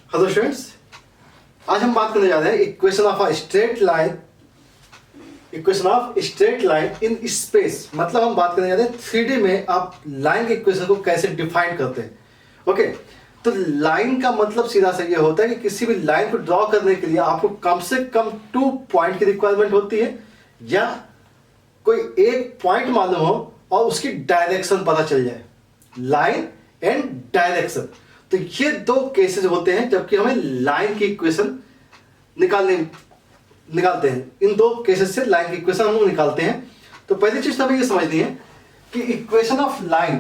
Hello students, आज हम बात करने जा रहे हैं equation of a straight line. Equation of straight line in space, मतलब हम बात करने जा रहे हैं 3D में आप लाइन के इक्वेशन को कैसे डिफाइन करते हैं। ओके, तो लाइन का मतलब सीधा सा ये होता है कि किसी भी लाइन को ड्रॉ करने के लिए आपको कम से कम 2 पॉइंट की रिक्वायरमेंट होती है, या कोई एक पॉइंट मालूम हो और उसकी डायरेक्शन पता चल जाए, लाइन एंड डायरेक्शन। तो ये दो केसेस होते हैं जबकि हमें लाइन की इक्वेशन निकालते हैं। इन दो केसेस से लाइन की इक्वेशन हम लोग निकालते हैं। तो पहली चीज तो हमें ये समझनी है कि इक्वेशन ऑफ लाइन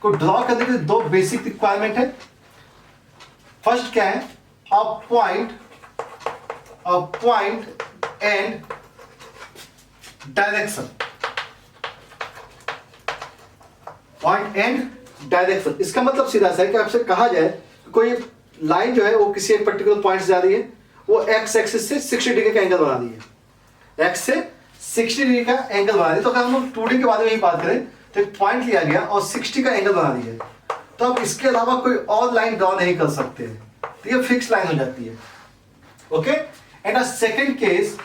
को ड्रॉ करने के लिए दो बेसिक रिक्वायरमेंट है। फर्स्ट क्या है? A point and direction. Point and direction, इसका मतलब सीधा सा है कि आपसे कहा जाए कोई लाइन जो है वो किसी एक पर्टिकुलर पॉइंट से जा रही है, वो एक्स एक्सिस से 60 डिग्री का एंगल बना रही है, एक्स से 60 डिग्री का एंगल बना रही है। तो अगर हम लोग 2D के बारे में ही बात करें तो एक पॉइंट लिया गया और 60 का एंगल बना रही है, तो आप इसके अलावा कोई और लाइन ड्रॉ नहीं कर सकते हैं, तो ये फिक्स लाइन हो जाती है। Okay, and a second case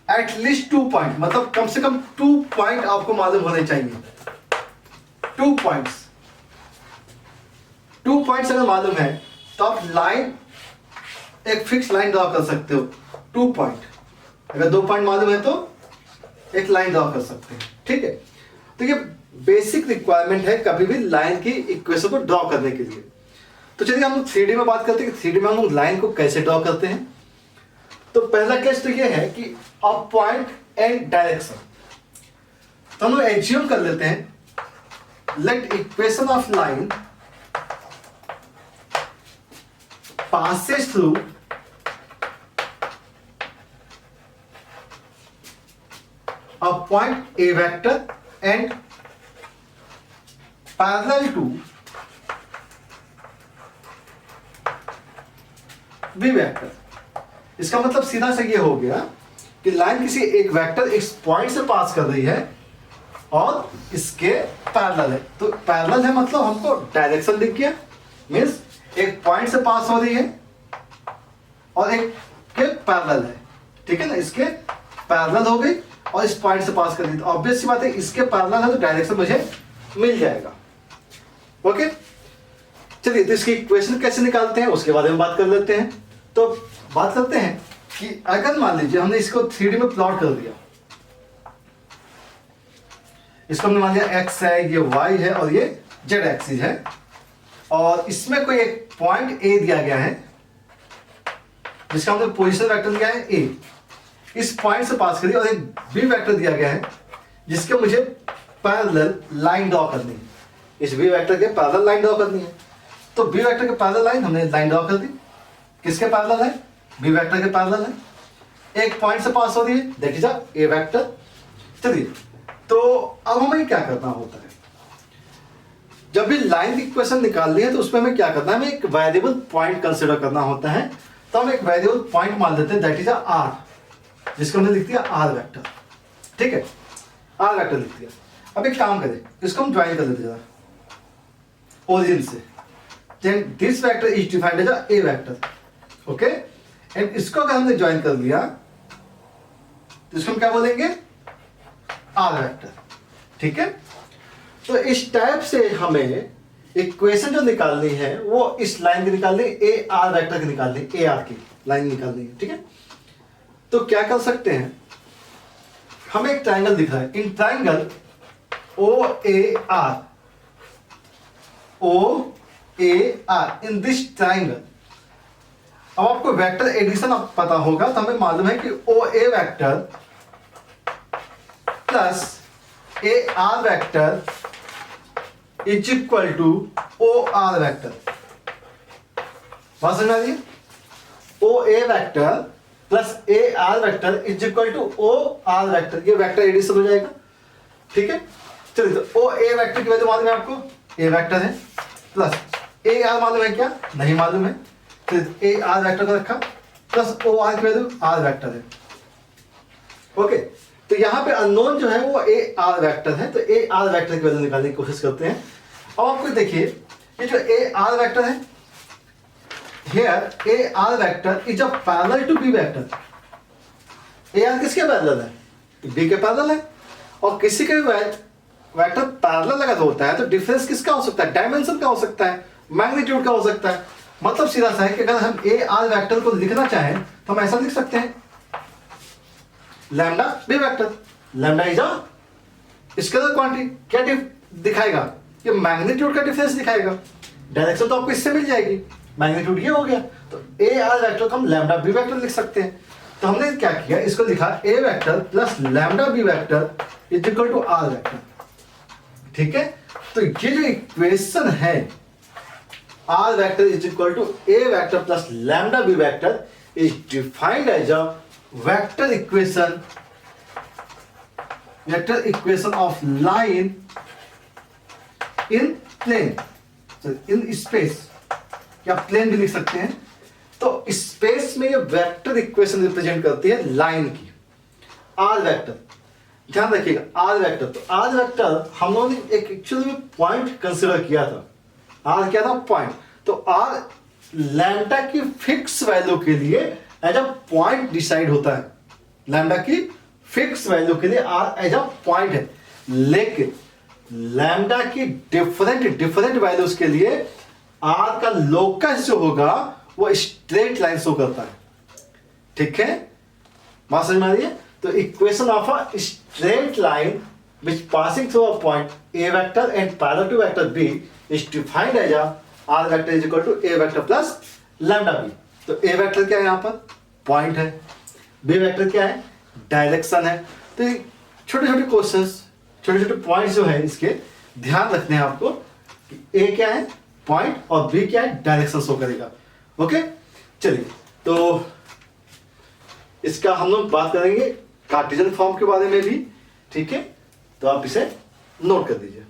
at least 2 point, मतलब कम से कम 2 पॉइंट आपको मालूम होने चाहिए। 2 पॉइंट्स अगर मालूम है तो आप लाइन, एक फिक्स लाइन ड्रॉ कर सकते हो। 2 पॉइंट, अगर 2 पॉइंट मालूम है तो एक लाइन ड्रॉ कर सकते हैं। ठीक है, तो ये बेसिक रिक्वायरमेंट है कभी भी लाइन की इक्वेशन को ड्रॉ करने के लिए। तो चलिए हम लोग 3D में बात करते हैं कि 3D में हम लोग लाइन को कैसे ड्रॉ करते हैं। तो पहला केस तो ये है कि अ पॉइंट एंड डायरेक्शन। तो हम लोग एज्यूम कर लेते हैं, let equation of line passes through a point A vector and parallel to B vector। इसका मतलब सीधा सा ये हो गया कि लाइन किसी एक वेक्टर इस पॉइंट से पास कर रही है और इसके पैरेलल है। तो पैरेलल है मतलब हमको डायरेक्शन दिख गया, मींस एक पॉइंट से पास हो रही है और एक के पैरेलल है। ठीक है ना, इसके पैरेलल हो गई और इस पॉइंट से पास कर दी, तो ऑब्वियस सी बात है इसके पैरेलल है तो डायरेक्शन मुझे मिल जाएगा। ओके, चलिए तो इसकी इक्वेशन कैसे निकालते हैं उसके बारे में बात कर लेते हैं। तो बात करते हैं कि अगर मान लीजिए हमने इसको 3D में प्लॉट कर दिया, इसको हमने मान लिया x है, ये y है और ये z एक्सिस है, और इसमें कोई एक पॉइंट A दिया गया है जिसका हमने पोजीशन वेक्टर दिया है A, इस पॉइंट से पास करी, और एक B वेक्टर दिया गया है जिसके मुझे पैरेलल लाइन ड्रॉ करनी है। इस B वेक्टर के पैरेलल लाइन ड्रॉ करनी है, तो B वेक्टर के पैरेलल लाइन हमने लाइन ड्रॉ कर दी। किसके पैरेलल है? B वेक्टर के पैरेलल है, एक पॉइंट से पास हो रही है, देखिए जा A वेक्टर। चलिए तो अब हमें क्या करना होता है, जब भी लाइन की इक्वेशन निकालनी है तो उसमें हमें क्या करना है, हमें एक वेरिएबल पॉइंट कंसीडर करना होता है। तो हम एक वेरिएबल पॉइंट मान लेते हैं, दैट इज r, जिसको हमने लिख दिया r वेक्टर। ठीक है, r वेक्टर लिख दिया। अब एक काम करें, इसको हम ज्वाइन कर लेते हैं ओरिजिन से। Then this vector is defined as a vector. Okay, and इसको अगर हमने ज्वाइन कर लिया तो इसको हम क्या बोलेंगे? R vector. ठीक है, तो इस टाइप से हमें इक्वेशन जो निकालनी है वो इस लाइन की निकालनी है, ए आर वेक्टर की निकालनी है, ए आर की लाइन निकालनी है। ठीक है, तो क्या कर सकते हैं, हमें एक ट्राइंगल दिख रहा है, in triangle O A R, in this triangle. अब आपको वेक्टर एडिशन अब पता होगा, तो हमें मालूम है कि O A vector plus A R vector is equal to O R vector. बात समझ आ रही है? O A vector plus A R vector is equal to O R vector, ये वेक्टर एडिशन हो जाएगा। ठीक है, चलिए तो ओ ए वेक्टर की वैल्यू मालूम है आपको, ए वेक्टर है, प्लस ए आर मालूम है क्या? नहीं मालूम है, तो ए आर वेक्टर को रखा, प्लस ओ आर की वैल्यू आर वेक्टर है। ओके, तो यहां पे अननोन जो है वो ए आर वेक्टर है, तो ए आर वेक्टर की वैल्यू निकालने की कोशिश करते हैं। अब आपको देखिए, ये जो ए आर वेक्टर है here a r vector is a parallel to b vector. a r किसके पैरेलल है? b के पैरेलल है। और किसी के वेक्टर पैरेलल अगर होता है तो डिफरेंस किसका हो सकता है? डायमेंशन का हो सकता है, मैग्नीट्यूड का हो सकता है। मतलब सीधा सा है कि अगर हम ए आर वेक्टर को लिखना चाहें तो हम ऐसा लिख सकते हैं, lambda B vector. Lambda is a scalar quantity, क्या दिखाएगा? ये मैग्नीट्यूड का डिफरेंस दिखाएगा। डायरेक्शन तो आपको इससे मिल जाएगी, मैग्नीट्यूड ये हो गया। तो ए आर वेक्टर को हम लैम्डा बी वेक्टर लिख सकते हैं। तो हमने क्या किया, इसको लिखा A vector plus lambda B vector is equal to R vector. ठीक है, तो ये जो इक्वेशन है are vector is equal to A vector plus lambda B vector is defined as a vector equation of line in plane, in space, या plane भी लिख सकते हैं। तो स्पेस में ये वेक्टर इक्वेशन रिप्रेजेंट करती है लाइन की, आर वेक्टर। ध्यान रखिएगा आर वेक्टर, तो आर वेक्टर हम लोगों ने एक एक्चुअली में पॉइंट कंसीडर किया था। आर क्या था? पॉइंट। तो आर लैम्डा की फिक्स वैल्यू के लिए एज अ पॉइंट डिसाइड होता है। लैम्डा की फिक्स वैल्यू के लिए आर एज अ पॉइंट है, लेकिन लैम्डा की डिफरेंट वैल्यूज के लिए आर का लोकस जो होगा वो स्ट्रेट लाइन शो करता है। ठीक है, बात समझ में आ रही है? तो equation of a straight line which passing through a point a vector and parallel to vector b is defined as a r vector is equal to a vector plus lambda b। तो a vector क्या है? यहाँ पर point है, b vector क्या है? Direction है। तो छोटे छोटे क्वेश्चंस, छोटे छोटे पॉइंट्स जो है इसके ध्यान रखने हैं आपको कि a क्या है? पॉइंट, और b क्या है? डायरेक्शन शो करेगा। ओके, चलिए तो इसका हम लोग बात करेंगे कार्टेशियन फॉर्म के बारे में भी। ठीक है, तो आप इसे नोट कर दीजिए।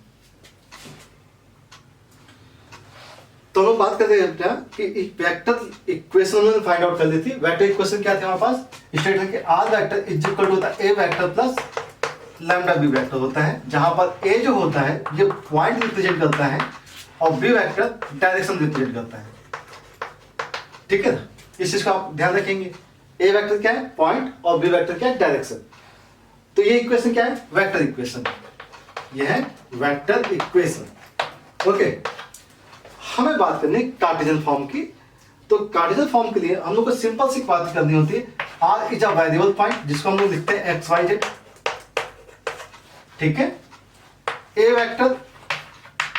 तो हम लोग बात करते हैं कि वेक्टर इक्वेशन हमने फाइंड आउट कर ली थी। वेक्टर इक्वेशन क्या थे हमारे पास? स्टेट है कि R vector is equal to होता है A vector plus lambda B vector होता है, जहां पर ए जो होता है ये पॉइंट रिप्रेजेंट करता है और बी वेक्टर डायरेक्शन रिप्रेजेंट करता है। ठीक है ना, इस चीज का आप ध्यान रखेंगे। ए वेक्टर क्या है? पॉइंट, और बी वेक्टर क्या है? डायरेक्शन। तो ये इक्वेशन क्या है? Vector equation. ये है वेक्टर इक्वेशन। ओके, हमें बात करनी है कार्टेशियन फॉर्म की। तो कार्टेशियन फॉर्म के लिए हम लोग को सिंपल सी बात करनी होती है, R is a variable point जिसको हम लोग लिखते हैं एक्स वाई जेड। ठीक है, ए वेक्टर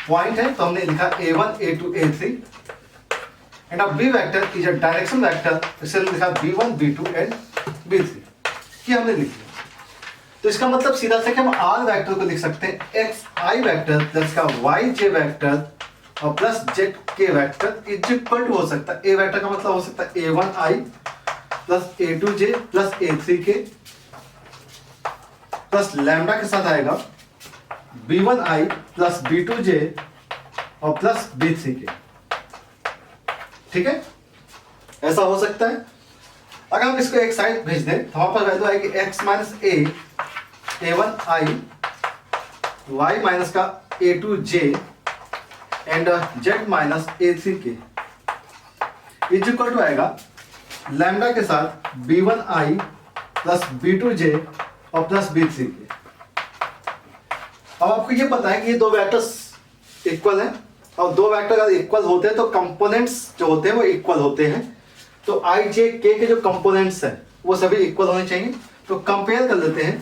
पॉइंट है तो हमने लिखा a1 a2 a3 एंड अब B vector is a direction vector, इसे लिखा b1 b2 एंड b3। ये हमने लिख लिया। तो इसका मतलब सीधा सा कि हम आर वेक्टर को लिख सकते हैं एक्स आई वेक्टर प्लस का वाई जे वेक्टर और प्लस जेड के वेक्टर इज इक्वल टू हो सकता है, ए वेक्टर का मतलब हो सकता है a1 आई प्लस a2 जे प्लस a3 के प्लस लैम्डा के साथ आएगा b1 आई प्लस b2 जे और प्लस b3 के। ठीक है, ऐसा हो सकता है। अगर हम इसको एक साइड भेज दें तो वहां पर वैल्यू आएगी x माइनस a1 आई y माइनस का a2 j and z minus a3 के इज इक्वल टू आएगा लैम्डा के साथ b1 आई प्लस b2 j और प्लस b3 के। अब आपको ये पता है कि ये दो वेक्टर्स इक्वल हैं, और दो वेक्टर अगर इक्वल होते हैं तो कंपोनेंट्स जो होते हैं वो इक्वल होते हैं। तो आई जे के जो कंपोनेंट्स हैं वो सभी इक्वल होने चाहिए। तो कंपेयर कर लेते हैं,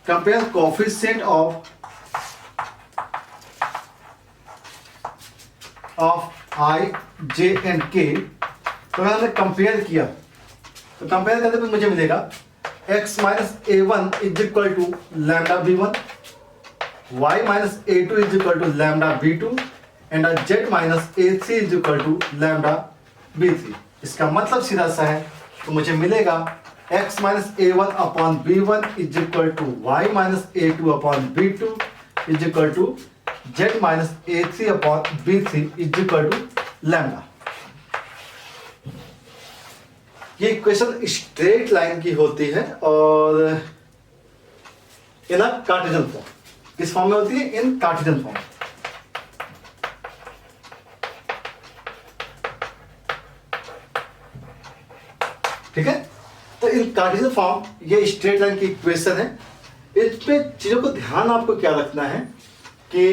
compare coefficient of I J and के। तो अगर हमने कंपेयर किया तो कंपेयर करने पे मुझे मिलेगा x minus a1 is equal to lambda b1, y minus a2 is equal to lambda b2 and z minus a3 is equal to lambda b3। इसका मतलब सीधा सा है, तो मुझे मिलेगा x minus a1 upon b1 is equal to y minus a2 upon b2 is equal to z minus a3 upon b3 is equal to lambda. ये equation straight line की होती है और इन कार्टेशियन फॉर्म। किस form में होती है? In Cartesian form. ठीक है। तो इन कार्टेशियन फॉर्म ये स्ट्रेट लाइन की इक्वेशन है। इस पे चीजों को ध्यान आपको क्या रखना है कि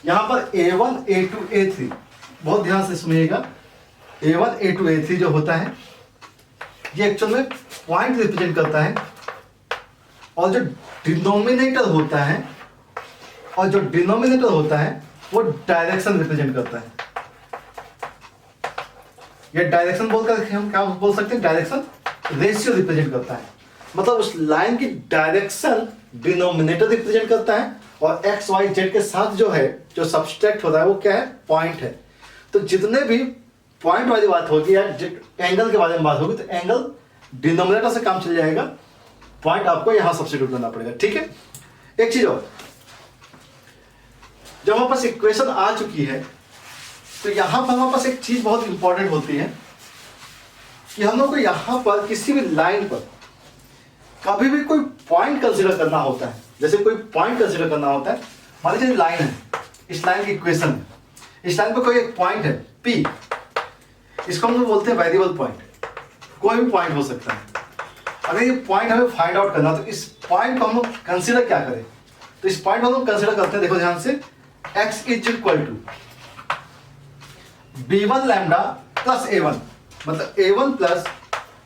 यहां पर A1 A2 A3 बहुत ध्यान से सुनिएगा। A1 A2 A3 जो होता है ये एक्चुअल में पॉइंट रिप्रेजेंट करता है, और जो डिनोमिनेटर होता है वो डायरेक्शन रिप्रेजेंट करता है। ये डायरेक्शन बोलकर हम क्या बोल सकते हैं, डायरेक्शन रेशियो रिप्रेजेंट करता है। मतलब उस लाइन की डायरेक्शन डिनोमिनेटर रिप्रेजेंट करता है, और एक्स वाई जेड के साथ जो सब्सट्रैक्ट होता है वो क्या है, पॉइंट है। तो जितने भी पॉइंट वाली बात होगी या एंगल के बारे में बात होगी तो एंगल डिनोमिनेटर से काम चल जाएगा, पॉइंट आपको यहां सब्स्टिट्यूट करना पड़ेगा। ठीक है। एक चीज और, जब हमारे पास इक्वेशन आ चुकी है तो यहां पर हमारे पास एक चीज बहुत इंपॉर्टेंट होती है कि हम लोग को यहां पर किसी भी लाइन पर कभी भी कोई पॉइंट कंसीडर करना होता है। जैसे कोई पॉइंट कंसीडर करना होता है, मान लीजिए लाइन है, इस लाइन की इक्वेशन है, इस लाइन पर कोई एक पॉइंट है P, इसको हम लोग बोलते हैं वेरिएबल पॉइंट। कोई भी पॉइंट हो सकता है। अगर ये पॉइंट हमें फाइंड आउट करना तो इस पॉइंट को हम लोग कंसीडर क्या करें, तो इस पॉइंट को हम लोग कंसीडर करते हैं, देखो ध्यान से, x is equal to b1 lambda plus a1, मतलब a1 प्लस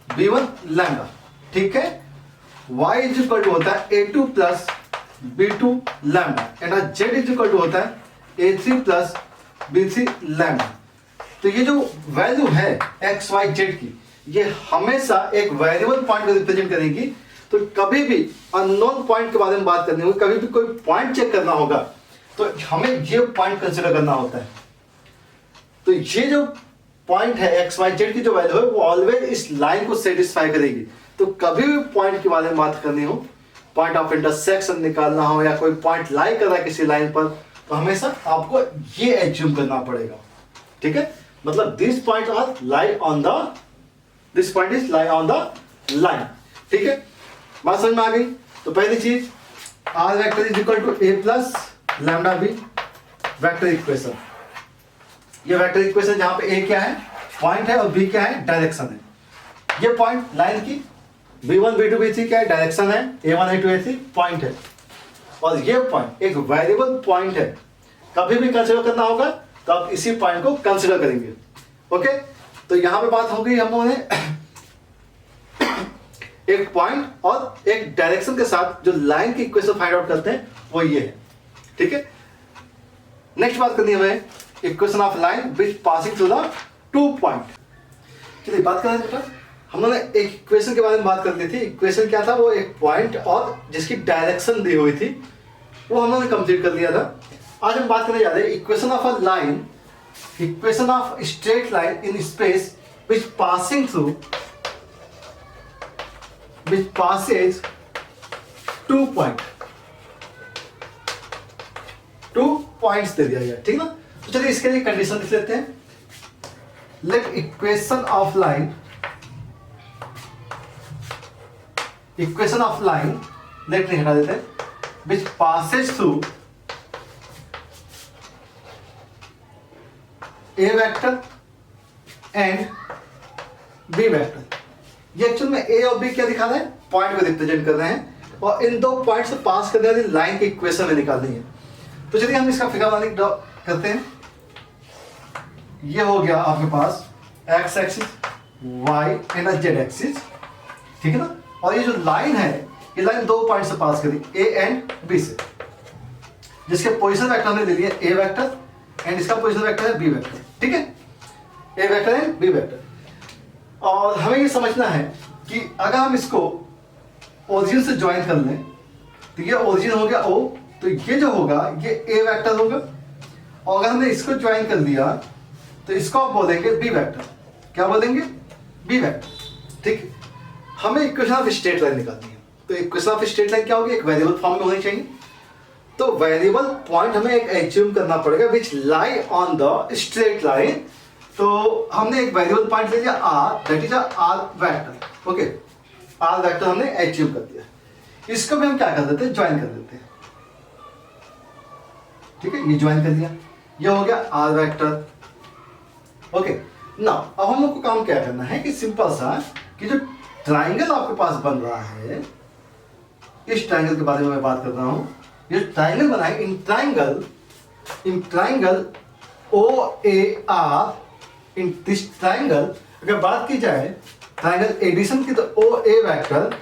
b1 लैम्डा। ठीक है। y इज इक्वल टू होता है a2 plus b2 lambda, and z is equal to होता है a3 प्लस b3 लैम्डा। तो ये जो वैल्यू है x y z की, ये हमेशा एक वेरिएबल पॉइंट को रिप्रेजेंट करेगी। तो कभी भी अननोन पॉइंट के बारे में बात करनी होगी, कभी भी कोई पॉइंट चेक करना होगा तो हमें ये पॉइंट कंसीडर करना होता है। तो ये जो पॉइंट है एक्स वाई जेड की जो वैल्यू है वो ऑलवेज इस लाइन को सेटिस्फाई करेगी। तो कभी भी पॉइंट के बारे में बात करनी हो, पॉइंट ऑफ इंटरसेक्शन निकालना हो या कोई पॉइंट लाई कर रहा है किसी लाइन पर, तो हमेशा आपको ये एज्यूम करना पड़ेगा। ठीक है। मतलब this point is lie on the line. ठीक है। बात समझ में आ गई। तो पहली चीज, R vector is equal to A plus lambda B, vector equation. ये वेक्टर इक्वेशन जहां पे ए क्या है, पॉइंट है, और बी क्या है, डायरेक्शन है। ये पॉइंट लाइन की b1 b2 b3 क्या है, डायरेक्शन है, a1 a2 a3 पॉइंट है, और ये पॉइंट एक वेरिएबल पॉइंट है। कभी भी कंसीडर करना होगा तो आप इसी पॉइंट को कंसीडर करेंगे। ओके। तो यहां पे बात हो गई हम लोगों ने एक पॉइंट और एक डायरेक्शन के साथ जो लाइन की इक्वेशन फाइंड आउट करते हैं वो ये है। ठीक है। नेक्स्ट बात करनी है हमें equation of line which passing through the two point. चलिए बात करें बेटा, हम लोगों ने एक इक्वेशन के बारे में बात कर ली थी। इक्वेशन क्या था, वो एक पॉइंट और जिसकी डायरेक्शन दी हुई थी, वो हम लोगों ने कंप्लीट कर लिया था। आज हम बात करने जा रहे हैं equation of a line, equation of straight line in space which passing through, which passes two point, two points दे दिया गया। ठीक ना। तो चलिए इसके लिए कंडीशन लिख लेते हैं। Let equation of line, equation of line, let नहीं हटा देते हैं, which passes through A vector and B vector. ये एक्चुअल में ए और बी क्या दिखा रहे हैं, पॉइंट को रिप्रेजेंट कर रहे हैं, और इन दो पॉइंट से पास करने वाली लाइन की इक्वेशन में निकालनी है। तो चलिए हम इसका फिगर बनाने करते हैं। ये हो गया आपके पास X axis, Y and Z axis. ठीक है ना। और ये जो लाइन है, ये लाइन दो पॉइंट से पास करी, ए एंड बी से, जिसके पोजीशन वेक्टर हमने ले लिया ए वेक्टर एंड इसका पोजीशन वेक्टर है बी वेक्टर। ठीक है। A vector and B vector. और हमें ये समझना है कि अगर हम इसको ओरिजिन से ज्वाइन कर लें तो ये ओरिजिन हो गया ओ, तो ये जो होगा ये ए वेक्टर होगा, और अगर हमने इसको ज्वाइन कर दिया तो इसको आप बोलेंगे बी वेक्टर। क्या बोलेंगे, बी वेक्टर। ठीक। हमें इक्वेशन ऑफ स्ट्रेट लाइन निकालनी है। तो इक्वेशन ऑफ स्ट्रेट लाइन क्या होगी, एक वेरिएबल फॉर्म में होनी चाहिए। तो वेरिएबल पॉइंट हमें एक एज्यूम करना पड़ेगा which lie on the straight line. तो हमने एक वेरिएबल पॉइंट ले लिया R, that is R vector. Okay. R vector हमने एज्यूम कर दिया। इसको भी हम क्या कर देते हैं, ज्वाइन कर देते हैं। ठीक है। ये ज्वाइन कर दिया, ये हो गया आर वेक्टर। ओके। ना अब हम लोग को काम क्या करना है कि सिंपल सा कि जो ट्राइंगल आपके पास बन रहा है, इस ट्राइंगल के बारे में मैं बात कर रहा हूं। ये ट्राइंगल बना है, in triangle O A R, in this triangle अगर बात की जाए ट्राइंगल एडिशन की, तो O A vector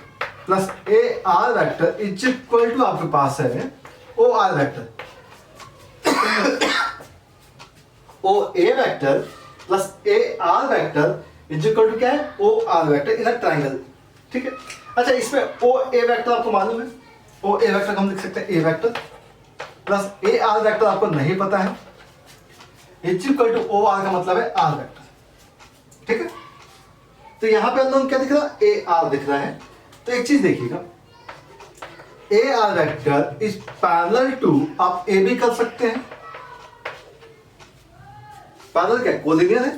plus A R vector is equal to आपके पास है O R vector. O A vector plus A R vector is equal to क्या है, O R vector in a triangle. ठीक है, अच्छा इसमें ओ ए वेक्टर आपको मालूम है, ओ ए वेक्टर हम लिख सकते हैं A vector plus A R vector आपको नहीं पता है, is equal to O R का मतलब है आर वेक्टर। ठीक है, तो यहां पे हम क्या दिख रहा है, ए आर दिख रहा है। तो एक चीज देखिएगा, A R vector is parallel to, आप ए भी कर सकते हैं, पैरेलल क्या कोलिनियर है,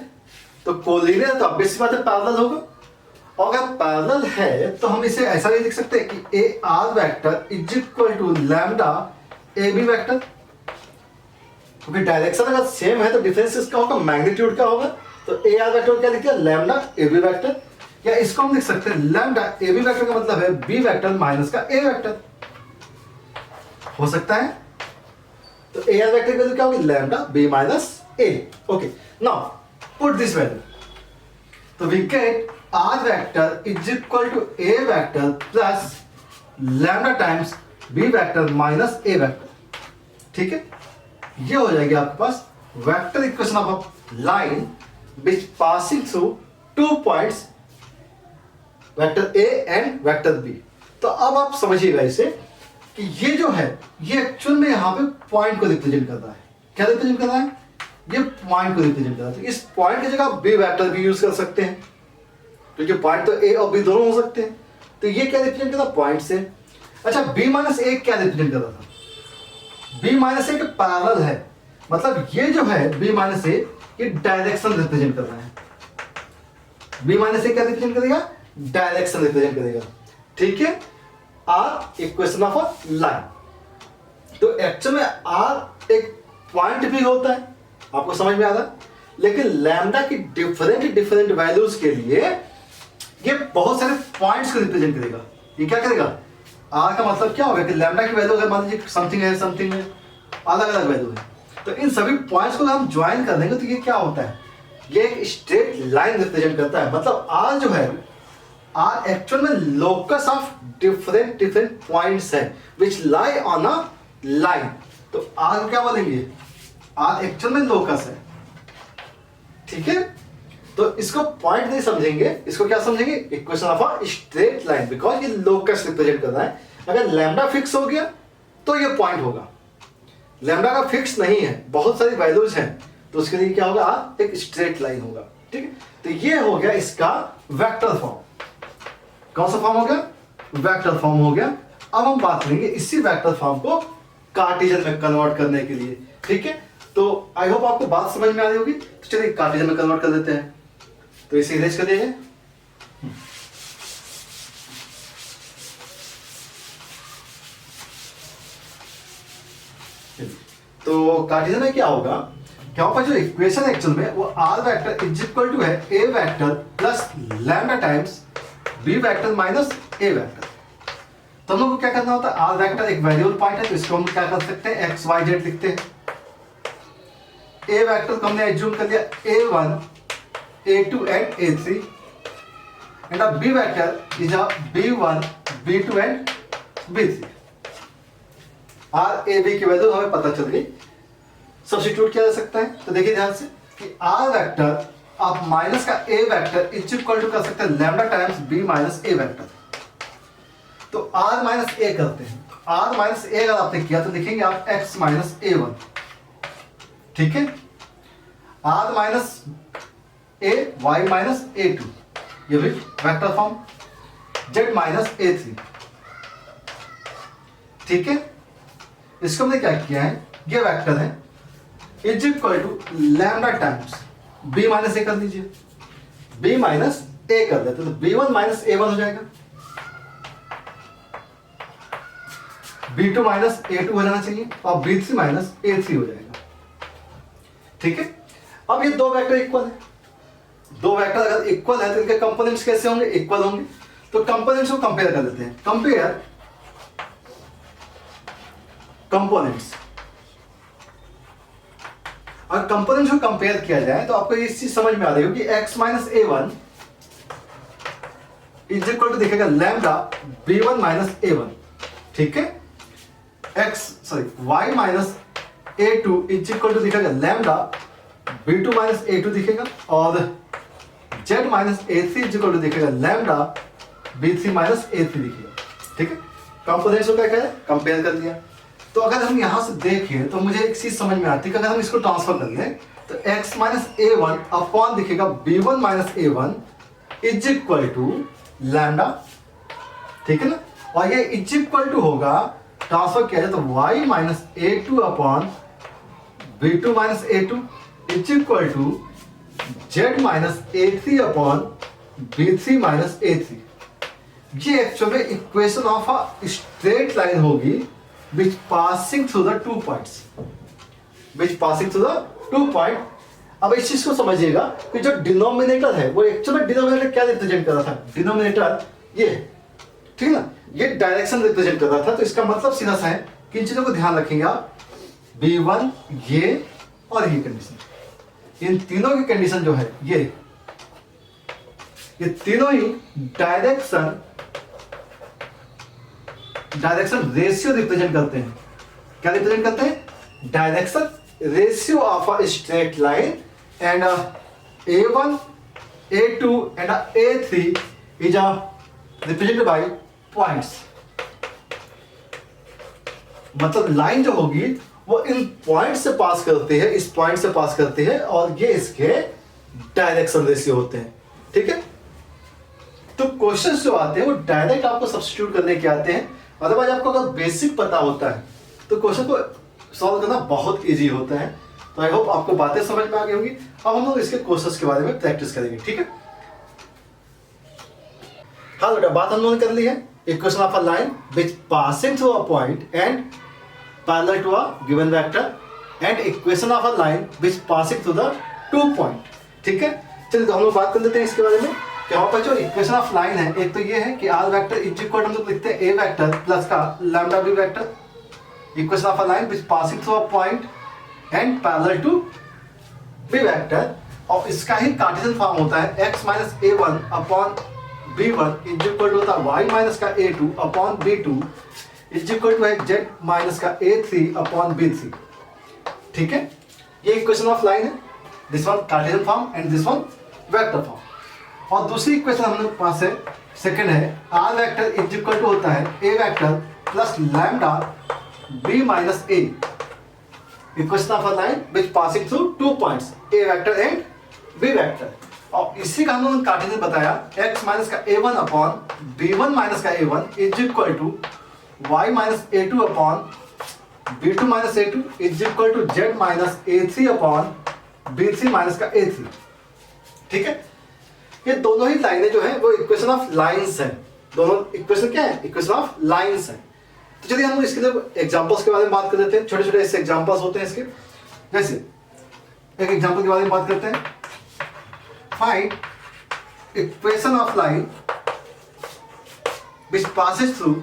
तो कोलिनियर तो ऑब्वियस बात है पैरेलल होगा। और अगर पैरेलल है तो हम इसे ऐसा भी लिख सकते हैं कि A R vector is equal to lambda A B vector, क्योंकि डायरेक्शन अगर सेम है तो डिफरेंस इसका होगा, मैग्नीट्यूड क्या होगा। तो ए आर वेक्टर क्या लिखते हैं, लैम्डा ए बी वेक्टर, या इसको हम लिख सकते हैं लैम्डा ए बी वेक्टर का मतलब है बी वेक्टर माइनस का ए वेक्टर, हो सकता है। तो ए आर वेक्टर की वैल्यू क्या होगी, lambda B minus A. Okay, now put this value, तो we get R vector is equal to A vector plus lambda times B vector minus A vector. ठीक है, ये हो जाएगी आपके पास vector equation of line which passing through 2 points vector A and vector B. तो अब आप समझिएगा इसे कि ये जो है ये एक्चुअल में यहां पे पॉइंट को रिप्रेजेंट कर रहा है। क्या रिप्रेजेंट कर रहा है, ये पॉइंट को रिप्रेजेंट कर रहा है। तो इस पॉइंट की जगह बी वेक्टर भी यूज कर सकते हैं, क्योंकि पॉइंट तो ए और बी दोनों हो सकते हैं। तो ये क्या रिप्रेजेंट कर रहा है, पॉइंट से। अच्छा, बी माइनस ए क्या रिप्रेजेंट कर रहा था, बी माइनस ए के पैरेलल है, मतलब ये जो है बी माइनस ए ये डायरेक्शन रिप्रेजेंट कर रहा है। बी माइनस ए क्या रिप्रेजेंट करेगा, डायरेक्शन रिप्रेजेंट करेगा। ठीक है, are equation of a line. तो एक्चुअल में आर एक पॉइंट भी होता है, आपको समझ में आ रहा है, लेकिन लैम्डा की डिफरेंट वैल्यूज के लिए ये बहुत सारे पॉइंट्स को रिप्रेजेंट करेगा। ये क्या करेगा, आर का मतलब क्या होगा कि लैम्डा की वैल्यू अगर मान लीजिए समथिंग है अलग अलग वैल्यू है, तो इन सभी पॉइंट्स को हम ज्वाइन कर देंगे तो ये क्या होता है, ये एक स्ट्रेट लाइन रिप्रेजेंट करता है। मतलब आर जो है, आर एक्चुअल में लोकस ऑफ डिफरेंट पॉइंट्स है विच लाई ऑन अ लाइन। तो आर को क्या बोलेंगे, आर एक्चुअल में लोकस है। ठीक है, तो इसको पॉइंट नहीं समझेंगे, इसको क्या समझेंगे, equation of a straight line, because ये लोकस रिप्रेजेंट कर रहा है। अगर लैम्डा फिक्स हो गया तो ये पॉइंट होगा, लैम्डा का फिक्स नहीं है, बहुत सारी वैल्यूज हैं, तो उसके लिए क्या होगा, आर एक स्ट्रेट लाइन होगा। ठीक है, तो ये हो गया इसका वेक्टर फॉर्म। कौन सा फॉर्म हो गया, वेक्टर फॉर्म हो गया। अब हम बात करेंगे इसी वेक्टर फॉर्म को कार्टेशियन में कन्वर्ट करने के लिए। ठीक है, तो आई होप आपको बात समझ में आ रही होगी। तो चलिए कार्टेशियन में कन्वर्ट कर देते हैं। तो इसे इरेज कर दीजिए। तो कार्टेशियन में क्या होगा, क्या होगा, जो इक्वेशन एक्चुअल में वो R vector is equal to है A vector plus lambda times B vector minus A vector. तो हम लोग को क्या करना होता है, आर वेक्टर एक वेरिएबल पॉइंट है, तो इसको हम क्या कर सकते हैं, एक्स वाई जेड लिखते हैं। ए वेक्टर को हमने एज्यूम कर लिया a1 a2 and a3, and अब B vector is a b1 b2 and b3। R A B की वैल्यू हमें पता चल गई, सब्स्टिट्यूट किया जा सकता है। तो देखिए ध्यान से कि आर वेक्टर आप माइनस का ए वेक्टर इज इक्वल टू कर सकते हैं lambda times B minus A vector. तो आर माइनस ए करते हैं, आर माइनस ए अगर आपने किया तो लिखेंगे आप एक्स माइनस ए1। ठीक है, R minus A Y minus A two, ये भी वेक्टर फॉर्म, जेड माइनस ए3। ठीक है, इसको हमने क्या किया है, ये वेक्टर है is equal to lambda times B minus A कर लीजिए, बी माइनस ए कर देते तो b1 माइनस a1 हो जाएगा, b2 माइनस a2 हो जाना चाहिए, और b3 माइनस a3 हो जाएगा। ठीक है, अब ये दो वेक्टर इक्वल है, दो वेक्टर अगर इक्वल है तो इनके कंपोनेंट्स कैसे होंगे, इक्वल होंगे। तो कंपोनेंट्स को कंपेयर कर लेते हैं, कंपेयर कंपोनेंट्स। अगर कंपोनेंट्स को कंपेयर किया जाए तो आपको इस चीज समझ में आ रही होगी कि x minus A one is equal to दिखेगा lambda b1 minus A one, ठीक है। y minus a2 is equal to दिखेगा लैम्डा b2 माइनस a2 दिखेगा, और z minus a3 is equal to दिखेगा लैम्डा b3 माइनस a3 दिखेगा, ठीक है। कंपोनेंट्स को क्या है, कंपेयर कर दिया। तो अगर हम यहां से देखें तो मुझे एक चीज समझ में आती है कि अगर हम इसको ट्रांसफर कर लें तो x minus A one upon दिखेगा b1 minus A one is equal to lambda, ठीक है ना। और ये इज इक्वल टू होगा, ट्रांसफर किया जाए तो y minus A two upon b2 minus A two is equal to z minus A three upon b3 minus A three. ये actually equation of a straight line होगी which passing through the 2 points, which passing through the 2 point। अब इस चीज को समझिएगा कि जो denominator है वो एक्चुअली डिनोमिनेटर क्या रिप्रेजेंट कर रहा था, डिनोमिनेटर ये, ठीक है ना, ये डायरेक्शन रिप्रेजेंट कर रहा था। तो इसका मतलब सीधा सा है कि इन चीजों को ध्यान रखेंगे आप, B1 ये और ये कंडीशन, इन तीनों की कंडीशन जो है ये तीनों ही डायरेक्शन रेशियो रिप्रेजेंट करते हैं। क्या रिप्रेजेंट करते हैं, direction ratio of a straight line, and a1 a2 and a3 is represented by points. मतलब लाइन जो होगी वो इन पॉइंट से पास करती है, इस पॉइंट से पास करती है, और ये इसके डायरेक्शन रेशियो होते हैं, ठीक है। तो क्वेश्चंस जो आते हैं वो डायरेक्ट आपको सब्स्टिट्यूट करने के आते हैं। अदरवाइज आपको अगर बेसिक पता होता है तो क्वेश्चन को सॉल्व करना बहुत इजी होता है। तो आई होप आपको बातें समझ में आ गई होंगी। अब हम लोग इसके क्वेश्चंस के बारे में प्रैक्टिस करेंगे, ठीक है। हाँ बेटा, बात हम लोगों ने कर ली है। Equation of a line which passing through a point and parallel to a given vector, and equation of a line which passing through the 2 point, ठीक है। चलिए तो हम लोग बात कर लेते हैं इसके बारे में। यहाँ पर जो इक्वेशन ऑफ लाइन है, एक तो ये है कि आर वेक्टर इज इक्वल हम लोग लिखते हैं ए वेक्टर प्लस का lambda B vector. Equation of a line which passing through a point and parallel to B vector, और इसका ही कार्टेशियन फॉर्म होता है x minus A one upon B one is equal to होता है y minus का A two upon B two is equal to है z minus का A three upon B three, ठीक है। ये इक्वेशन ऑफ लाइन है, this one Cartesian form and this one vector form. और दूसरी इक्वेशन हम लोग पास है, सेकंड है are vector is equal to होता है A vector plus lambda B minus A. Equation of a line which passing through 2 points A vector and B vector. और इसी का हम लोगों ने कार्टेशियन बताया x माइनस का A one upon B one minus का A one is equal to y minus A two upon B two minus A two is equal to z minus A three upon B three minus का A three, ठीक है। ये दोनों ही लाइनें जो हैं वो इक्वेशन ऑफ लाइंस हैं। दोनों इक्वेशन क्या है, इक्वेशन ऑफ लाइंस हैं। तो चलिए हम लोग इसके लिए एग्जांपल्स के बारे में बात कर लेते हैं। छोटे छोटे ऐसे एग्जांपल्स होते हैं इसके। जैसे एक एग्जांपल के बारे में बात करते हैं, find equation of line which passes through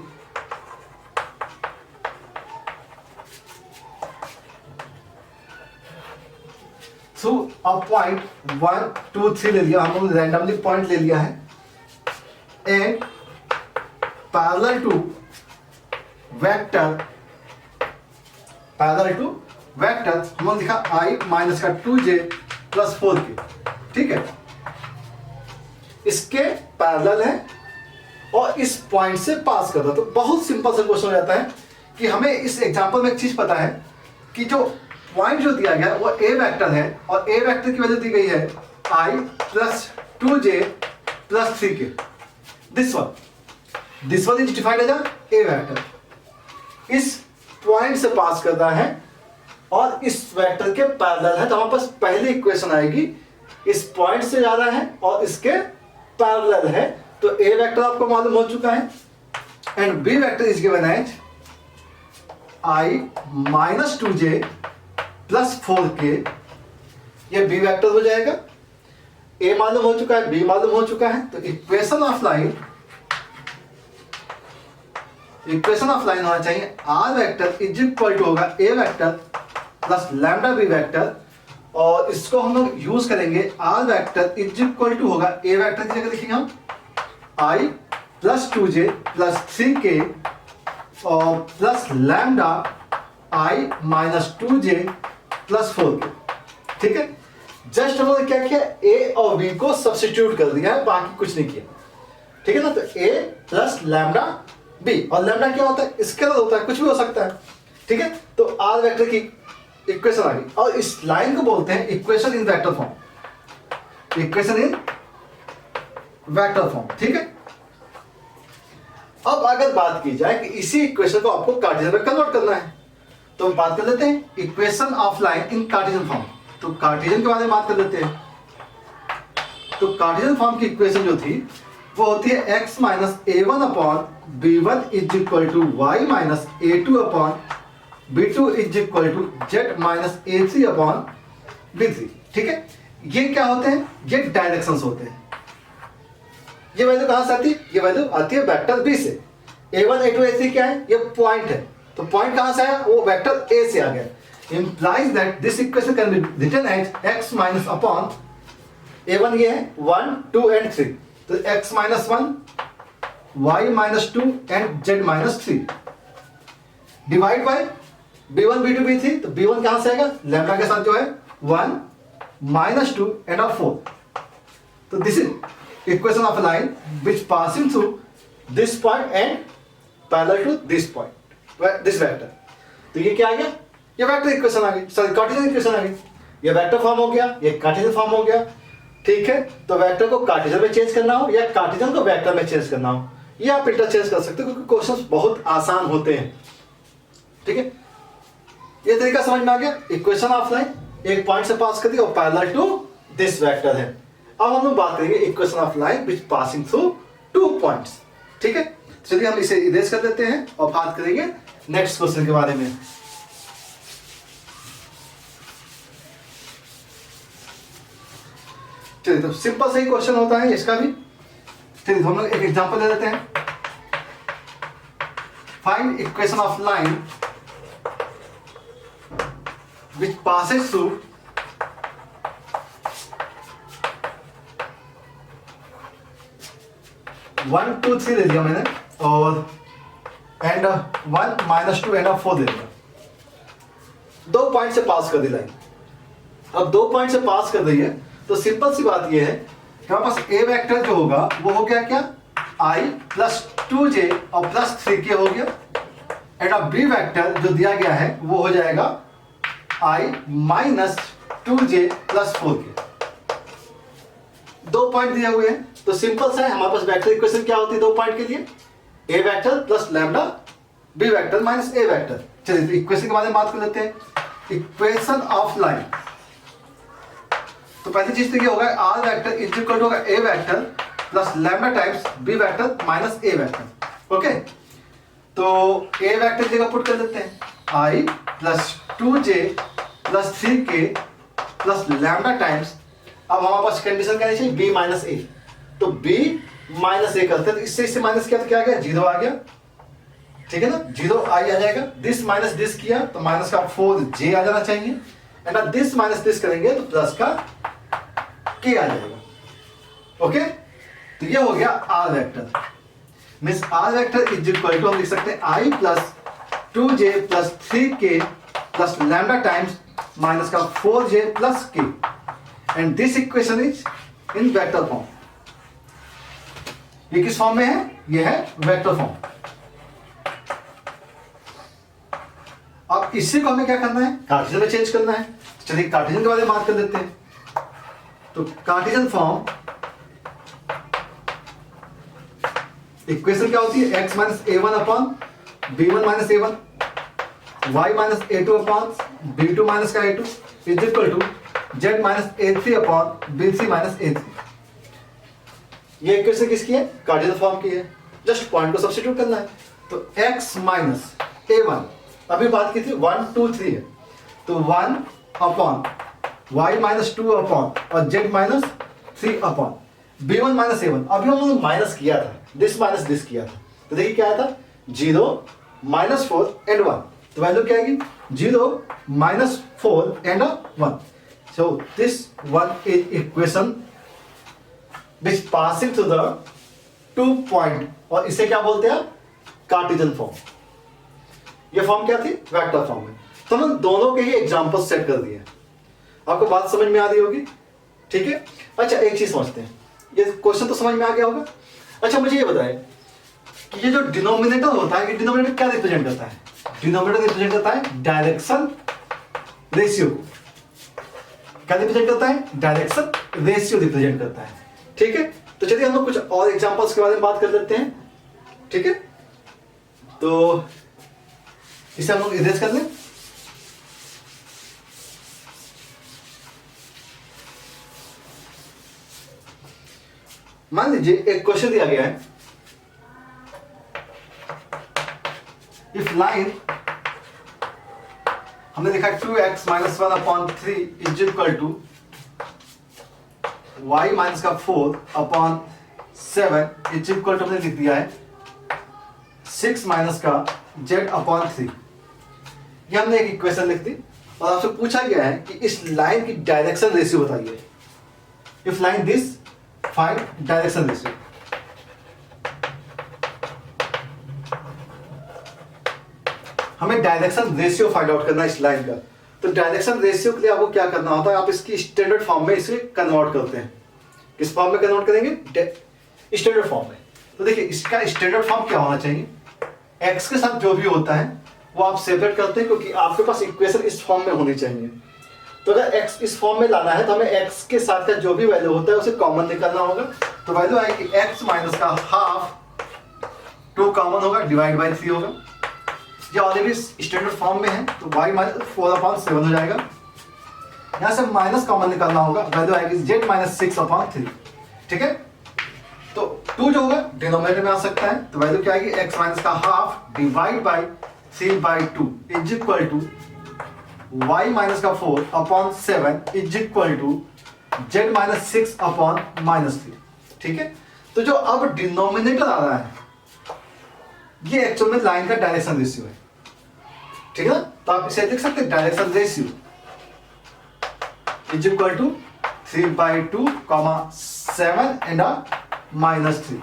through a point 1 2 3 ले लिया, हम लोग रैंडमली पॉइंट ले लिया है, एंड पैरेलल टू वेक्टर हम लोग लिखा i माइनस का 2j प्लस 4k, ठीक है। इसके पैरेलल है और इस पॉइंट से पास कर रहा। तो बहुत सिंपल सा क्वेश्चन हो जाता है कि हमें इस एग्जांपल में एक चीज पता है कि जो पॉइंट जो दिया गया वो ए वेक्टर है, और ए वेक्टर की वैल्यू दी गई है i plus 2j plus 3k। This one is defined as A vector. इस पॉइंट से पास कर रहा है और इस वेक्टर के पैरेलल है, तो हमारे पास पहली इक्वेशन आएगी, इस पॉइंट से जा रहा है और इसके पैरेलल है। तो ए वेक्टर आपको मालूम हो चुका है, and B vector is given as i minus 2j plus 4k, ये बी वेक्टर हो जाएगा। ए मालूम हो चुका है, बी मालूम हो चुका है, तो इक्वेशन ऑफ लाइन होना चाहिए R vector is equal to होगा A vector plus lambda B vector, और इसको हम लोग यूज करेंगे R vector is equal to होगा ए वेक्टर की जगह लिखेंगे हम आई प्लस 2j प्लस 3k और प्लस लैम्डा आई माइनस 2j प्लस 4k। ठीक है, जस्ट हमने क्या किया, ए और बी को सब्स्टिट्यूट कर दिया है, बाकी कुछ नहीं किया। ठीक है ना, तो ए प्लस लैम्डा बी, और लैम्डा क्या होता है, स्केलर होता है, कुछ भी हो सकता है। ठीक है, तो आर वेक्टर की इक्वेशन आ गई, और इस लाइन को बोलते हैं equation in vector form, equation in vector form. ठीक है, अब अगर बात की जाए कि इसी इक्वेशन को आपको कार्टेशियन में कन्वर्ट करना है, तो हम बात कर लेते हैं equation of line in Cartesian form. तो कार्टेशियन के बारे में बात कर लेते हैं। तो कार्टेशियन फॉर्म की इक्वेशन जो थी वो होती है x minus a1 upon b1 is equal to y minus a2 upon b2 is equal to z minus a3 upon b3। ठीक है, ये क्या होते हैं, ये डायरेक्शंस होते हैं। ये वैल्यू कहां से आती है, ये वैल्यू आती है वेक्टर b से। a1 a2 a3 क्या है, ये पॉइंट है, तो पॉइंट कहां से आया, वो वेक्टर a से आ गया। implies that this equation can be written as x minus upon a1 ये है 1 2 and 3, तो x minus 1 y minus 2 and z minus 3 divide by b1 b2 b3, तो b1 कहां से आएगा, लैम्डा के साथ जो है 1 minus 2 and 4, तो this is equation of a line which passing through this point and parallel to this point, this vector। तो ये क्या आ गया, ये वेक्टर इक्वेशन आ गई, सॉरी कार्टेशियन इक्वेशन आ गई। ये वेक्टर फॉर्म हो गया, ये कार्टेशियन फॉर्म हो गया। ठीक है, तो वेक्टर को कार्टेशियन में चेंज करना हो या कार्टेशियन को वेक्टर में चेंज करना हो, ये आप इंटरचेंज कर सकते हो, क्योंकि क्वेश्चंस बहुत आसान होते हैं। ठीक है, ये तरीका समझ में आ गया। इक्वेशन ऑफ लाइन एक पॉइंट से पास कर दी और पैरेलल टू दिस वेक्टर है। अब हम लोग बात करेंगे equation of line which passing through 2 points. ठीक है, चलिए हम इसे इरेज कर देते हैं और बात करेंगे नेक्स्ट क्वेश्चन के बारे में। चलिए, तो सिंपल सही क्वेश्चन होता है इसका भी। चलिए, हम लोग एक एग्जांपल ले लेते हैं। Find equation of line which passes through 1 2 3 दे दिया मैंने, और एंड 1 माइनस 2 एंड 4 दे दिया। 2 पॉइंट से पास कर दी लाइन। अब 2 पॉइंट से पास कर दी है, तो सिंपल सी बात यह है कि हमारे पास ए वेक्टर जो होगा वो हो गया क्या, i प्लस 2j और प्लस 3k हो गया, एंड अब बी वेक्टर जो दिया गया है वो हो जाएगा i minus 2j plus 4k। 2 point दिए हुए हैं, तो सिंपल सा है, हमारे पास वेक्टर इक्वेशन क्या होती है 2 पॉइंट के लिए, A vector plus lambda B vector minus A vector. चलिए, तो इक्वेशन के बारे में बात कर लेते हैं। इक्वेशन ऑफ लाइन, तो पहली चीज तो ये होगा R vector is equal to होगा A vector plus lambda times B vector minus A vector. Okay, तो ए वेक्टर जगह पुट कर देते हैं I plus 2j plus 3k plus lambda times, अब हमारे पास कंडीशन क्या चाहिए, b माइनस ए, तो b माइनस ए करते हैं, तो इससे माइनस किया तो क्या आ गया, 0 आ गया। ठीक है ना, 0 आई आ जाएगा, दिस माइनस दिस किया तो माइनस का 4j आ जाना चाहिए, एंड अब दिस माइनस दिस करेंगे तो प्लस का k आ जाएगा। ओके, तो ये हो गया R vector, means R vector is equal to हम लिख सकते हैं I plus 2j plus 3k plus lambda times minus का 4j plus k, and this equation is in vector form. ये किस फॉर्म में है, ये है वेक्टर फॉर्म। अब इसी को हमें क्या करना है, कार्टेशियन में चेंज करना है। चलिए, कार्टेशियन के बारे में बात कर लेते हैं। तो कार्टेशियन फॉर्म इक्वेशन क्या होती है, x minus a1 upon b1 minus a1, y minus a2 upon b2 minus का a2 is equal to z minus a3 upon b3 minus a3। ये इक्वेशन किसकी है, कार्टेशियन फॉर्म की है। जस्ट पॉइंट को सब्स्टिट्यूट करना है, तो x माइनस a1 अभी बात की थी 1 2 3 है, तो 1 अपॉन y माइनस 2 अपॉन और z minus 3 upon b1 minus a1। अभी हम लोग माइनस किया था, दिस माइनस दिस किया था, तो देखिए क्या आया था 0 -4 एंड 1। तो वैल्यू क्या आएगी 0 -4 and 1। So this one is equation which passing through the 2 point, और इसे क्या बोलते हैं कार्टेशियन फॉर्म। ये फॉर्म क्या थी वेक्टर फॉर्म है। तो हम दोनों के ही एग्जांपल सेट कर दिए। आपको बात समझ में आ रही होगी, ठीक है। अच्छा एक चीज समझते हैं, ये क्वेश्चन तो समझ में आ गया होगा। अच्छा मुझे ये बताएं कि ये जो डिनोमिनेटर होता है, ये डिनोमिनेटर क्या रिप्रेजेंट करता है? डिनोमिनेटर रिप्रेजेंट करता है डायरेक्शन रेशियो को। क्या रिप्रेजेंट करता है? डायरेक्शन रेशियो रिप्रेजेंट करता है, ठीक है। तो चलिए हम लोग कुछ और एग्जांपल्स के बारे में बात कर लेते हैं, ठीक है। तो इसे हम लोग इरेज कर लें। मान लीजिए एक क्वेश्चन दिया गया है, इफ लाइन हमने लिखा 2x - 1/3 is equal to y - 4/7 is equal to हमने लिख दिया है 6 - z/3। ये हमने एक इक्वेशन लिख दी और आपसे पूछा गया है कि इस लाइन की डायरेक्शन रेशियो बताइए। If line this find direction ratio. हमें डायरेक्शन रेशियो फाइंड आउट करना है इस लाइन का। तो डायरेक्शन रेशियो के लिए आपको क्या करना होता है, आप इसकी स्टैंडर्ड फॉर्म में इसे कन्वर्ट करते हैं। किस फॉर्म में कन्वर्ट करेंगे? स्टैंडर्ड फॉर्म में। तो देखिए इसका स्टैंडर्ड फॉर्म क्या होना चाहिए, x के साथ जो भी होता है वो आप सेपरेट करते हैं, क्योंकि आपके पास इक्वेशन इस फॉर्म में होनी चाहिए। तो अगर x इस फॉर्म में लाना है तो हमें x के साथ का जो भी वैल्यू होता है उसे कॉमन निकालना होगा। तो वैल्यू आएगी x माइनस का हाफ, 2 कॉमन होगा, डिवाइड बाई 3 होगा। ये ऑलरेडी स्टैंडर्ड फॉर्म में है, तो y - 4/7 हो जाएगा। यहां से माइनस कॉमन निकालना होगा, वैल्यू आएगी z - 6/3, ठीक है। तो 2 जो होगा डिनोमिनेटर में आ सकता है, तो वैल्यू क्या आएगी x माइनस का half divide by 3/2 is equal to y - 4/7 is equal to z - 6/3, ठीक है। तो जो अब डिनोमिनेटर आ रहा है ये एक्चुअल में लाइन का डायरेक्शन रेशियो है, ठीक है ना। तो आप इसे देख सकते हैं direction ratio is equal to 3/2, 7 and -3,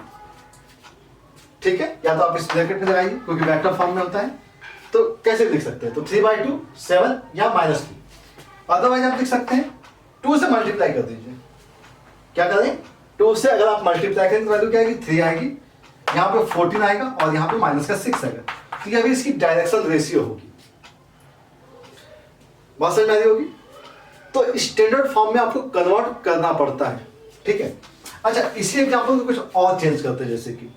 ठीक है। या तो आप इस ब्रैकेट में लगाइए क्योंकि वेक्टर फॉर्म में होता है, तो कैसे लिख सकते हैं? तो 3/2, 7 या -3। अदरवाइज आप लिख सकते हैं 2 से मल्टीप्लाई कर दीजिए। क्या करें? 2 से अगर आप मल्टीप्लाई करें तो वैल्यू क्या आएगी 3 आएगी, यहाँ पे 14 आएगा और यहाँ पे -6 आएगा। तो ये अभी इसकी डायरेक्शन रेशियो होगी। बात समझ में आ रही होगी। तो स्टैंडर्ड फॉर्म में आपको कन्वर्ट करना पड़ता है, ठीक है। अच्छा इसी एग्जांपल को कुछ और चेंज करते हैं, जैसे कि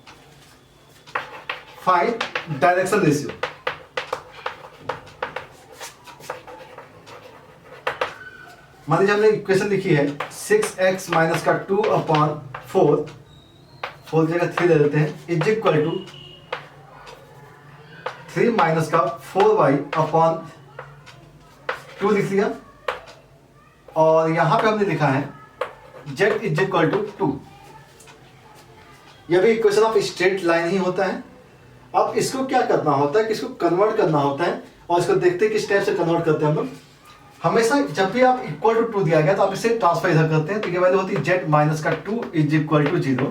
फाइंड डायरेक्शन रेशियो। मान लीजिए हमने इक्वेशन लिखी है 6x - 2/4, 4 की जगह 3 ले लेते हैं, इज इक्वल टू 3 - 4y/2 लिख लिया। और यहां पे हमने लिखा है z इज इक्वल टू 2। यह भी इक्वेशन ऑफ स्ट्रेट लाइन ही होता है। अब इसको क्या करना होता है कि इसको कन्वर्ट करना होता है, और इसको देखते हैं किस टाइप से कन्वर्ट करते हैं हम लोग। हमेशा जब भी आप इक्वल टू 2 दिया गया तो आप इसे ट्रांसफर इधर करते हैं, तो ये वैल्यू होती है z - 2 इज इक्वल टू 0,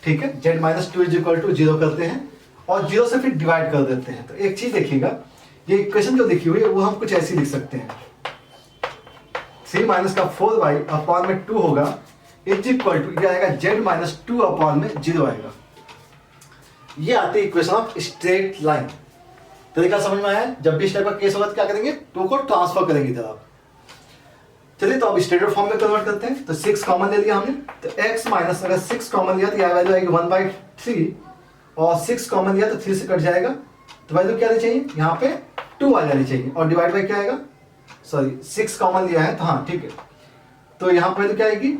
ठीक है। z - 2 इज इक्वल टू 0 करते हैं और 0 से फिर डिवाइड कर देते हैं। तो एक चीज देखिएगा, ये इक्वेशन जो लिखी हुई है वो हम कुछ ऐसी लिख सकते हैं, 3 - 4y/2 होगा इज इक्वल टू, ये आएगा z - 2/0 आएगा। ये आती है इक्वेशन ऑफ स्ट्रेट लाइन। तरीका समझ में आया? जब भी इस टाइप का केस होगा तो क्या करेंगे, 2 को ट्रांसफर करेंगे इधर आप। चलिए तो अब स्टैंडर्ड फॉर्म में कन्वर्ट करते हैं। तो 6 कॉमन ले लिया हमने, तो x माइनस, अगर 6 कॉमन लिया तो यह वैल्यू आएगी 1/3, और 6 कॉमन लिया तो 3 से कट जाएगा, तो वैल्यू क्या आनी चाहिए, यहाँ पे 2 आ जानी चाहिए, और डिवाइड बाई क्या आएगा, सॉरी 6 कॉमन लिया है तो हाँ ठीक है, तो यहाँ पर वैल्यू क्या आएगी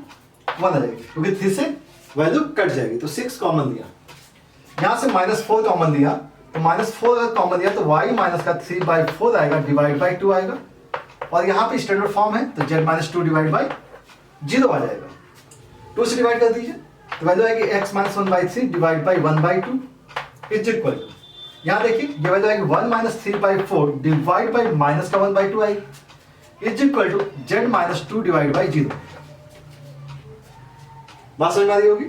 1 आ जाएगी, क्योंकि 3 से वैल्यू कट जाएगी। तो 6 कॉमन लिया, यहाँ से -4 कॉमन लिया, तो -4 अगर कॉमन लिया तो y माइनस का 3/4 आएगा, डिवाइड बाई 2 आएगा, और यहाँ पे स्टैंडर्ड फॉर्म है तो z - 2 डिवाइड बाई 0 आ जाएगा। 2 से डिवाइड कर दीजिए तो वैल्यू आएगी x minus 1/3 divide by 1/2 is equal to, यहाँ देखिए ये वैल्यू आएगी 1 माइनस 3/4 डिवाइड बाई माइनस का 1/2 आएगी is equal to z minus 2 divide by 0। बात समझ में आ रही होगी?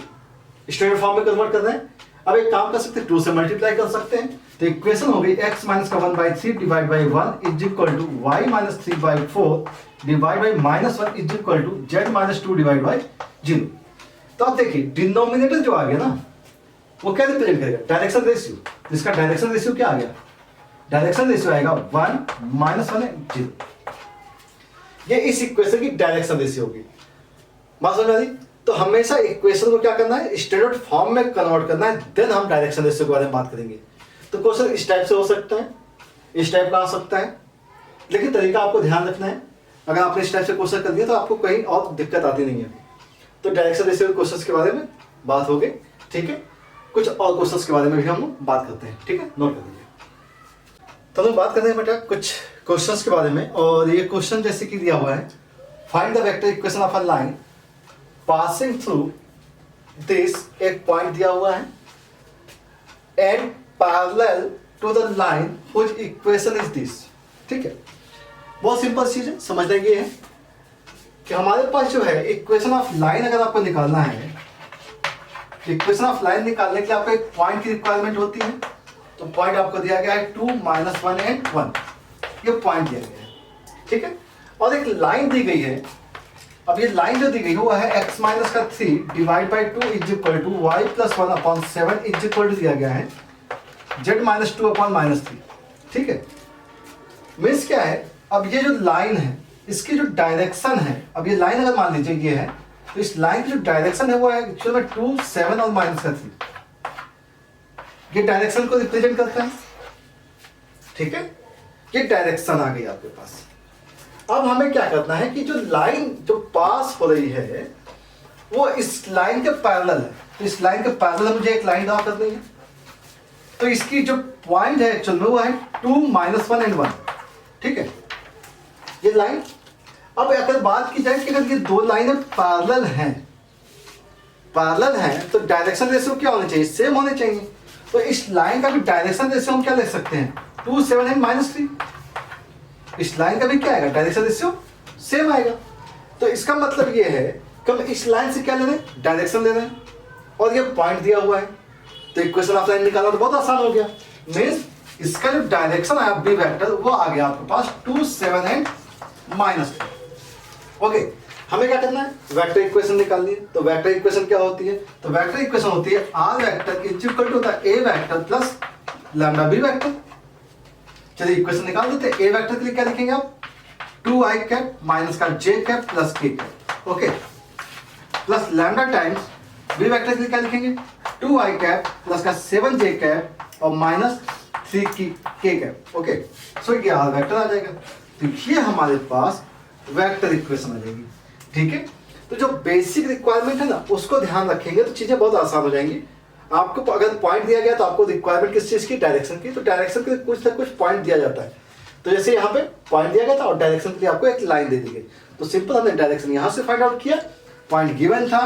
स्टैंडर्ड फॉर्म में कन्वर्ट करना है। अब एक काम कर सकते हैं, 2 से मल्टीप्लाई कर सकते हैं, तो इक्वेशन हो गई x माइनस का 1/3 divide by 1 is equal to y minus 3/4 divide by minus 1 is equal to z minus 2 divide by 0। तो अब देखिए डिनोमिनेटर जो आ गया ना वो क्या रिप्रेजेंट करेगा? Direction ratio. इसका डायरेक्शन रेशियो क्या आ गया? डायरेक्शन रेशियो आएगा 1 माइनस 1 0। ये इस इक्वेशन की डायरेक्शन रेशियो होगी। बात समझ में आ रही? तो हमेशा इक्वेशन को क्या करना है? स्टैंडर्ड फॉर्म में कन्वर्ट करना है, देन हम डायरेक्शन रेशियो के बारे में बात करेंगे। तो क्वेश्चन इस टाइप से हो सकता है, इस टाइप का आ सकता है, लेकिन तरीका आपको ध्यान रखना है। अगर आपने इस टाइप से क्वेश्चन कर दिया तो आपको कहीं और दिक्कत आती नहीं है। तो डायरेक्शन रेशियो क्वेश्चन के बारे में बात हो गई, ठीक है। कुछ और क्वेश्चन के बारे में भी हम बात करते हैं, ठीक है, नोट कर लीजिए। तो हम बात करते हैं बेटा कुछ क्वेश्चन के बारे में, और ये क्वेश्चन जैसे कि दिया हुआ है, find the vector equation of a line passing through this, एक पॉइंट दिया हुआ है, and parallel to the line which equation is this. ठीक है, बहुत सिंपल चीज है, समझना ये है कि हमारे पास जो है इक्वेशन ऑफ लाइन अगर आपको निकालना है, इक्वेशन ऑफ लाइन निकालने के लिए आपको एक पॉइंट की रिक्वायरमेंट होती है। तो पॉइंट आपको दिया गया है 2 माइनस 1 एंड 1, ये पॉइंट दिया गया है, ठीक है। और एक लाइन दी गई है। अब ये लाइन जो दी गई है वो है x माइनस का 3 divide by 2 is equal to y plus 1 upon 7 is equal to दिया गया है z माइनस 2 अपॉन माइनस 3, ठीक है। मीन्स क्या है, अब ये जो लाइन है इसकी जो डायरेक्शन है, अब ये लाइन अगर मान लीजिए ये है, तो इस लाइन की जो डायरेक्शन है वो है एक्चुअल में 2, 7 और माइनस का 3, ये डायरेक्शन को रिप्रेजेंट करता है, ठीक है। ये डायरेक्शन आ गई आपके पास। अब हमें क्या करना है कि जो लाइन जो पास हो रही है वो इस लाइन के पैरेलल है, तो इस लाइन के पैरेलल मुझे एक लाइन ड्रॉ करनी है। तो इसकी जो पॉइंट है एक्चुअल में वो है 2 माइनस 1 एंड 1, ठीक है, ये लाइन। अब अगर बात की जाए कि अगर ये दो लाइनें पैरेलल हैं तो डायरेक्शन रेशियो क्या होने चाहिए? सेम होने चाहिए। तो इस लाइन का भी डायरेक्शन रेशियो हम क्या लिख सकते हैं? 2, 7 एंड माइनस 3। इस लाइन का भी क्या आएगा? डायरेक्शन रेशियो सेम आएगा। तो इसका मतलब ये है कि हम इस लाइन से क्या ले रहे हैं? डायरेक्शन ले रहे हैं, और ये पॉइंट दिया हुआ है, तो इक्वेशन ऑफ लाइन निकालना तो बहुत आसान हो गया। मीन्स इसका जो डायरेक्शन है बी वेक्टर वो आ गया आपके पास 2, 7 एंड माइनस 3। ओके, हमें क्या करना है? वेक्टर इक्वेशन निकालनी है। तो वेक्टर इक्वेशन क्या होती है? तो वेक्टर इक्वेशन होती है are vector is equal to the a vector plus lambda B vector. चलिए इक्वेशन निकाल देते हैं। ए वेक्टर के लिए क्या लिखेंगे आप? 2i कैप माइनस का j cap plus k cap, okay, plus lambda times B vector के लिए क्या लिखेंगे? 2i कैप प्लस का 7j कैप और माइनस 3k कैप, ओके। सो ये आर वेक्टर आ जाएगा। तो ये हमारे पास वेक्टर इक्वेशन आ जाएगी, ठीक है। तो जो बेसिक रिक्वायरमेंट है ना उसको ध्यान रखेंगे तो चीजें बहुत आसान हो जाएंगी। आपको अगर पॉइंट दिया गया तो आपको रिक्वायरमेंट किस चीज की? डायरेक्शन की। तो डायरेक्शन के लिए कुछ ना कुछ पॉइंट दिया जाता है। तो जैसे यहाँ पे पॉइंट दिया गया था और डायरेक्शन के लिए आपको एक लाइन दे दी गई, तो सिंपल हमने डायरेक्शन यहाँ से फाइंड आउट किया, पॉइंट गिवन था,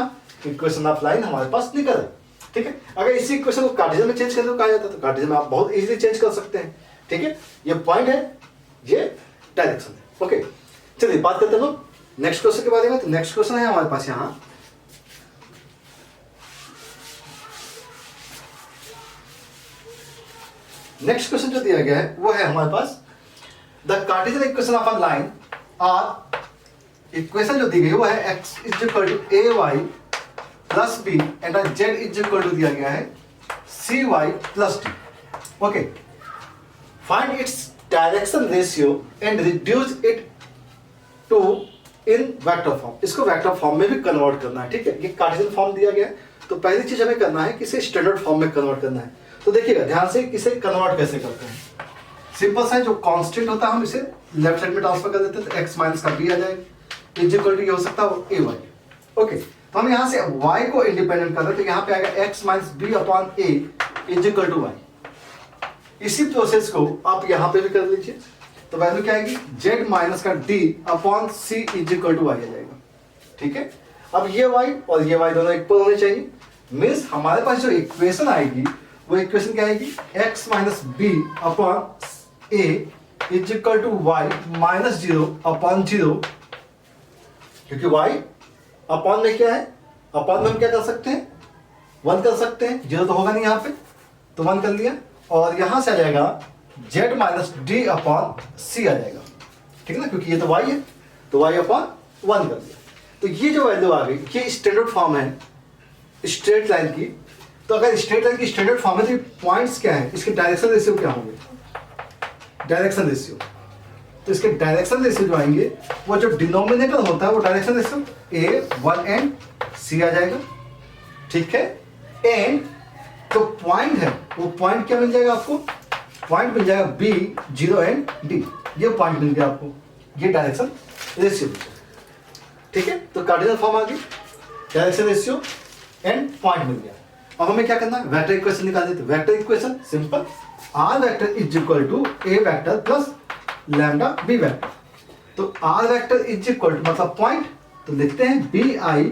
इक्वेशन ऑफ लाइन हमारे पास निकल, ठीक है। अगर इसी इक्वेशन को कार्टेशियन में चेंज करने को कहा जाता है तो कार्टेशियन में आप बहुत इजीली चेंज कर सकते हैं, ठीक है। ये पॉइंट है, ये डायरेक्शन है, ओके। चलिए बात करते हैं लोग नेक्स्ट क्वेश्चन के बारे में। तो नेक्स्ट क्वेश्चन है हमारे पास यहाँ, नेक्स्ट क्वेश्चन जो दिया गया है वो है हमारे पास the Cartesian equation of a line. और इक्वेशन जो दी गई वो है x is equal to A Y plus B and z is equal to दिया गया है C Y plus D, okay. Find its direction ratio and reduce it to in vector form. इसको वेक्टर फॉर्म में भी convert करना है, ठीक है। ये कार्टेशियन फॉर्म दिया गया है, तो पहली चीज हमें करना है कि इसे स्टैंडर्ड फॉर्म में कन्वर्ट करना है। तो देखिएगा ध्यान से, इसे कन्वर्ट कैसे करते हैं। सिंपल सा जो कांस्टेंट होता है हम इसे लेफ्ट साइड में ट्रांसफर कर देते हैं, तो x माइनस का b आ जाएगा, इज इक्वल टू ये हो सकता है ए वाई, ओके। तो हम यहाँ से y को इंडिपेंडेंट कर रहे हैं, तो यहाँ पे आएगा x minus b upon a is equal to y. इसी प्रोसेस को आप यहाँ पे भी कर लीजिए, तो वैल्यू क्या आएगी? z माइनस का d upon c is equal to Y आ जाएगा, ठीक है। अब ये y और ये y दोनों इक्वल होने चाहिए। मीन्स हमारे पास जो इक्वेशन आएगी वो इक्वेशन क्या आएगी, x minus b upon a is equal to y minus 0 upon 0, क्योंकि y अपॉन में क्या है, अपॉन में हम क्या कर सकते हैं, 1 कर सकते हैं, 0 तो होगा नहीं यहाँ पे, तो 1 कर लिया। और यहाँ से आ जाएगा z माइनस डी अपॉन सी आ जाएगा, ठीक है ना, क्योंकि ये तो y है, तो y अपॉन 1 कर दिया। तो ये जो वैल्यू आ गई ये स्टैंडर्ड फॉर्म है स्ट्रेट लाइन की। तो अगर स्ट्रेट लाइन की स्टैंडर्ड फॉर्म है तो पॉइंट्स क्या है, इसके डायरेक्शन रेशियो क्या होंगे, डायरेक्शन रेशियो। तो इसके डायरेक्शन रेशियो जो आएंगे वो जो डिनोमिनेटर होता है वो direction ratio a1 and c आ जाएगा, ठीक है। एंड जो पॉइंट है वो पॉइंट क्या मिल जाएगा आपको, पॉइंट मिल जाएगा b 0 एंड d, ये पॉइंट मिल गया आपको, ये डायरेक्शन रेशियो, ठीक है। तो कार्डिनल फॉर्म आ गई, डायरेक्शन रेशियो एंड पॉइंट मिल गया। अब हमें क्या करना है, वेक्टर इक्वेशन निकाल देते। Vector equation simple, R vector is equal to A vector plus lambda B vector. तो R vector is equal to मतलब पॉइंट, तो लिखते हैं B I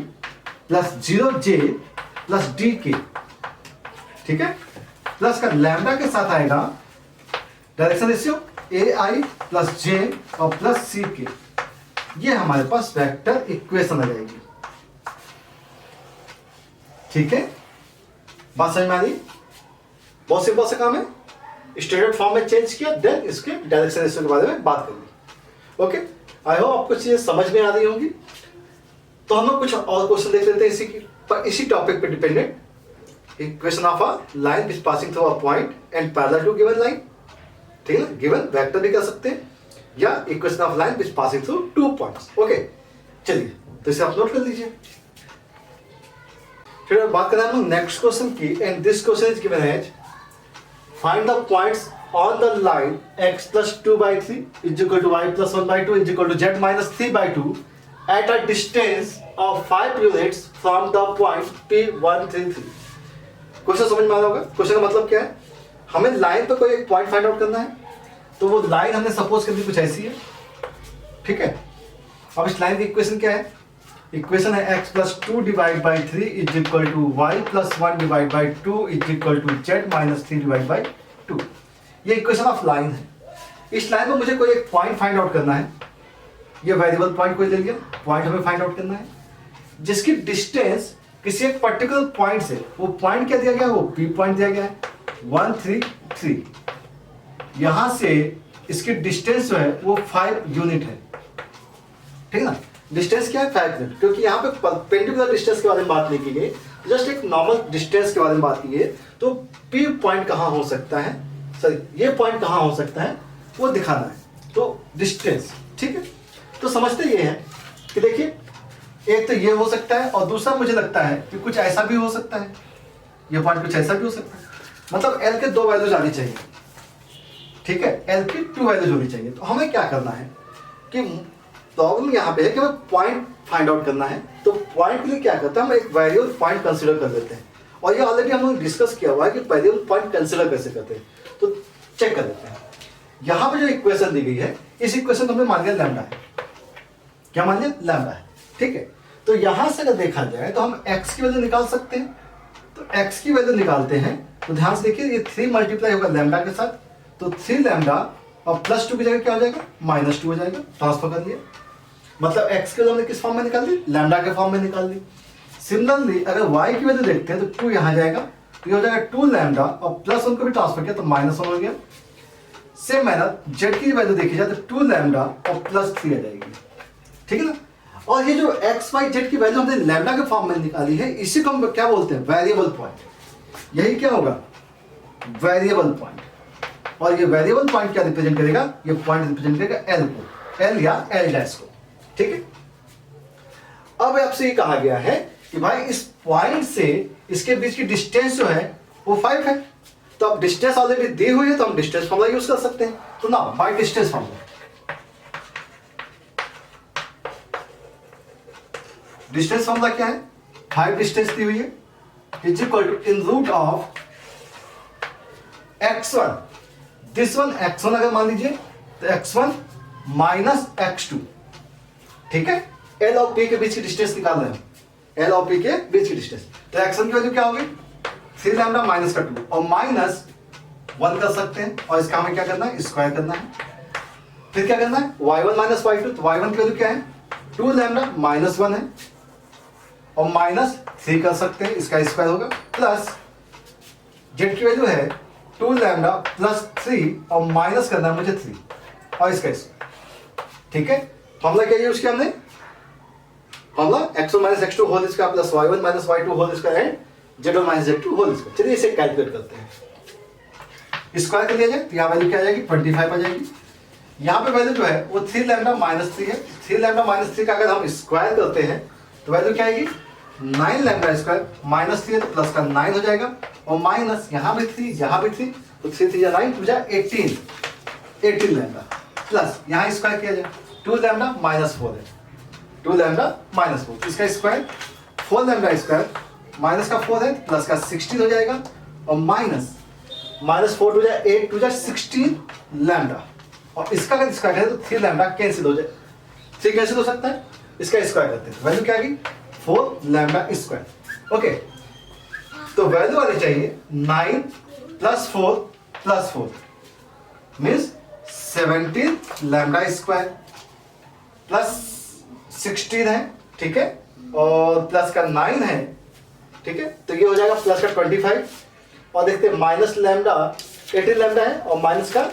plus 0j plus D K, ठीक है, प्लस का लैम्डा के साथ आएगा direction ratio A I plus J और प्लस सी के। ये हमारे पास वेक्टर इक्वेशन आ जाएगी, ठीक है। बात समझ में आ रही, बहुत सिंपल सा काम है, स्टैंडर्ड फॉर्म में चेंज किया, देन इसके डायरेक्शन रेशियो के बारे में बात कर ली। ओके, आई होप आपको चीजें समझ में आ रही होंगी। तो हम लोग कुछ और क्वेश्चन देख लेते हैं इसी की, पर इसी टॉपिक पे dependent. Equation of a line is passing through a point and parallel to given line, ठीक है ना, गिवन वेक्टर भी कर सकते हैं, या equation of line is passing through 2 points. Okay, चलिए तो इसे आप नोट कर लीजिए। फिर बात करें हम नेक्स्ट क्वेश्चन की, and this question is given as find the points on the line x plus 2/3 is equal to y plus 1/2 is equal to z minus 3/2 at a distance of 5 units from the point P133। Question समझ में आ रहा होगा। Question का मतलब क्या है, हमें line पर कोई एक पॉइंट फाइंड आउट करना है। तो वो लाइन हमने सपोज कर दी कुछ ऐसी है, ठीक है। अब इस लाइन की इक्वेशन क्या है, इक्वेशन है x plus 2 divided by 3 is equal to y plus 1 divided by 2 is equal to z minus 3 divided by 2। ये इक्वेशन ऑफ लाइन है। इस लाइन में मुझे कोई एक पॉइंट फाइंड आउट करना है, ये वेरिएबल पॉइंट कोई ले लिया, पॉइंट हमें फाइंड आउट करना है जिसकी डिस्टेंस किसी एक पर्टिकुलर पॉइंट से, वो पॉइंट क्या दिया गया है, वो P पॉइंट दिया गया है 1 3 3। यहां से इसकी डिस्टेंस जो है वो 5 यूनिट है, ठीक है ना। डिस्टेंस क्या है, 5 यूनिट, क्योंकि यहाँ पे परपेंडिकुलर डिस्टेंस के बारे में बात नहीं की गई, जस्ट एक नॉर्मल डिस्टेंस के बारे में बात की गई। तो P पॉइंट कहाँ हो सकता है, सॉरी ये पॉइंट कहाँ हो सकता है वो दिखाना है, तो डिस्टेंस, ठीक है। तो समझते ये है कि देखिए एक तो ये हो सकता है और दूसरा मुझे लगता है कि कुछ ऐसा भी हो सकता है, ये पॉइंट कुछ ऐसा भी हो सकता है, मतलब L के 2 वैल्यूज आनी चाहिए, ठीक है, L की 2 वैल्यूज होनी चाहिए। तो हमें क्या करना है कि प्रॉब्लम यहाँ पे है कि हमें पॉइंट फाइंड आउट करना है। तो पॉइंट के लिए क्या करते हैं, हम एक वेरिएबल पॉइंट कंसीडर कर लेते हैं, और ये ऑलरेडी हम लोग डिस्कस किया हुआ है कि वेरिएबल पॉइंट कंसीडर कैसे करते हैं। तो चेक कर लेते हैं। यहाँ पे जो इक्वेशन दी गई है, इस इक्वेशन को हमने मान लिया लैम्डा है, क्या मान लिया, लैम्डा है, ठीक है। तो यहाँ से अगर देखा जाए तो हम x की वैल्यू निकाल सकते हैं। तो x की वैल्यू निकालते हैं तो ध्यान से देखिए, ये 3 मल्टीप्लाई होगा लैम्डा के साथ, तो 3 लैम्डा और प्लस 2 की जगह क्या हो जाएगा, -2 हो जाएगा, ट्रांसफर कर लिया। मतलब x की वैल्यू हमने किस फॉर्म में निकाल दी, लैम्डा के फॉर्म में निकाल दी। सिमिलरली अगर y की वैल्यू देखते हैं तो 2 यहाँ जाएगा, तो ये हो जाएगा 2 लैम्डा और प्लस 1 को भी ट्रांसफर किया तो -1 हो गया। सेम मैनर z की वैल्यू देखी जाए तो 2 लैम्डा और प्लस 3 आ जाएगी, ठीक है ना। और ये जो x y z की वैल्यू हमने लैम्डा के फॉर्म में निकाली है, इसी को हम क्या बोलते हैं, वेरिएबल पॉइंट। यही क्या होगा, वेरिएबल पॉइंट। और ये वेरिएबल पॉइंट क्या रिप्रेजेंट करेगा, ये पॉइंट रिप्रेजेंट करेगा L को, L या L डैश को, ठीक है। अब आपसे ये कहा गया है कि भाई इस पॉइंट से इसके बीच की डिस्टेंस जो है वो 5 है। तो अब डिस्टेंस ऑलरेडी दी हुई है तो हम डिस्टेंस फॉर्मूला यूज कर सकते हैं। तो ना by distance formula, distance formula क्या है, 5 डिस्टेंस दी हुई है, is equal to in root of x1, this one x1 अगर मान लीजिए तो x1 माइनस x2, ठीक है। L और P के बीच की डिस्टेंस निकाल रहे हैं, एल और पी के बीच की डिस्टेंस। तो एक्स वन की वैल्यू क्या होगी 3 लैम्डा माइनस का 2 और माइनस 1 कर सकते हैं और इसका हमें क्या करना है स्क्वायर करना है। फिर क्या करना है y1 माइनस y2, तो y1 की वैल्यू क्या है 2 लैम्डा माइनस 1 है और माइनस 3 कर सकते हैं, इसका स्क्वायर होगा, प्लस जेड की वैल्यू है 2 लैम्डा प्लस 3 और माइनस करना है मुझे 3 और इसका स्क्वायर। ठीक है, फॉर्मूला क्या यूज किया हमने, formula x1 minus x2 whole square plus y1 minus y2 whole square and z1 minus z2 whole square. चलिए इसे कैलकुलेट करते हैं। स्क्वायर कर लिया जाए तो यहाँ वैल्यू क्या आ जाएगी 25 आ जाएगी। यहाँ पे वैल्यू जो है वो 3 लैम्डा माइनस 3 है। 3 लैम्डा माइनस 3 का अगर हम स्क्वायर करते हैं तो वैल्यू क्या आएगी 9 लैम्डा स्क्वायर, माइनस 3 है तो प्लस का 9 हो जाएगा और माइनस यहाँ भी 3 यहाँ भी 3, तो 3 3 9 2 18 लैम्डा प्लस यहाँ स्क्वायर किया जाए 2 लैम्डा माइनस 4 है, 2 लैम्डा माइनस 4, इसका स्क्वायर 4 लैम्डा स्क्वायर माइनस का 4 है प्लस का 16 हो जाएगा और माइनस 4 टू जाए 8 टू जाए 16 लैम्डा और इसका अगर स्क्वायर करें तो 3 लैम्डा कैंसिल हो जाए। 3 कैंसिल हो सकता है, इसका स्क्वायर करते हैं, वैल्यू क्या आ गई 4 लैम्डा स्क्वायर। ओके, तो वैल्यू आनी चाहिए 9 plus 4 means 17 lambda square plus 16 है, ठीक है, और प्लस का 9 है, ठीक है, तो ये हो जाएगा प्लस का 25 और देखते हैं माइनस लैम्डा 18 लैम्डा है और माइनस का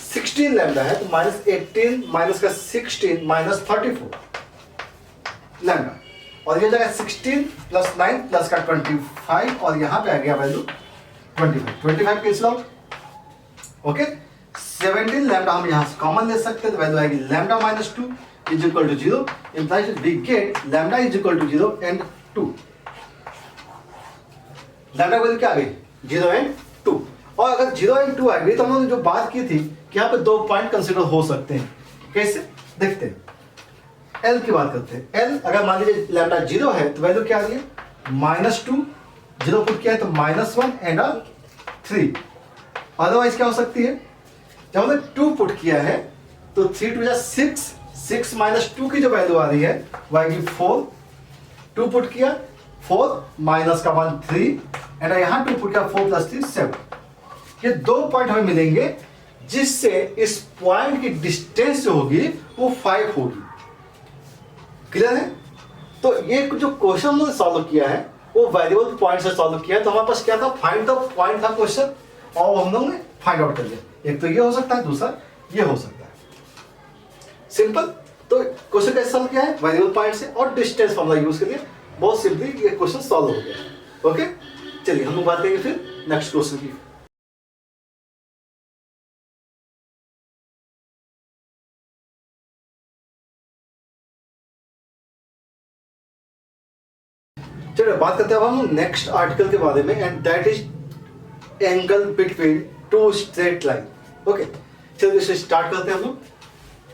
16 लैम्डा है, तो माइनस 18 माइनस का 16 माइनस 34 लैम्डा और ये हो जाएगा 16 प्लस 9 प्लस का 25 और यहाँ पे आ गया value 25 cancel out. Okay, 17 lambda हम यहाँ से कॉमन ले सकते हैं तो वैल्यू आएगी lambda minus 2 is equal to 0, implies we get lambda is equal to 0 and 2। Lambda value क्या आ गई 0 एंड 2 और अगर 0 एंड 2 आ गई तो हम लोगों ने जो बात की थी कि यहाँ पे 2 पॉइंट कंसिडर हो सकते हैं, कैसे देखते हैं। एल की बात करते हैं। एल अगर मान लीजिए लैम्डा 0 है तो वैल्यू क्या आ रही है -2, 0 पुट किया है तो -1 एंड 3। अदरवाइज क्या हो सकती है जब हमने 2 पुट किया है तो 3 टू 6 माइनस 2 की जो वैल्यू आ रही है वो आएगी 4, 2 पुट किया 4 माइनस का 1 3 एंड यहाँ 2 पुट किया 4 प्लस 3 7। ये 2 पॉइंट हमें मिलेंगे जिससे इस पॉइंट की डिस्टेंस जो होगी वो 5 होगी। क्लियर है? तो ये जो क्वेश्चन हमने सॉल्व किया है वो वेरिएबल पॉइंट से सॉल्व किया है, तो हमारे पास क्या था फाइंड द पॉइंट था क्वेश्चन और हम लोगों ने फाइंड आउट कर लिया। एक तो ये हो सकता है, दूसरा ये हो सकता है। सिंपल। तो क्वेश्चन कैसे सॉल्व किया है वेरिएबल पॉइंट से और डिस्टेंस फॉर्मूला यूज करिए, बहुत सिंपली ये क्वेश्चन सॉल्व हो गया। ओके, चलिए हम लोग बात करेंगे फिर नेक्स्ट क्वेश्चन की। चलिए बात करते हैं अब हम नेक्स्ट आर्टिकल के बारे में and that is angle between two straight line. Okay, चलिए इसे स्टार्ट करते हैं हम लोग।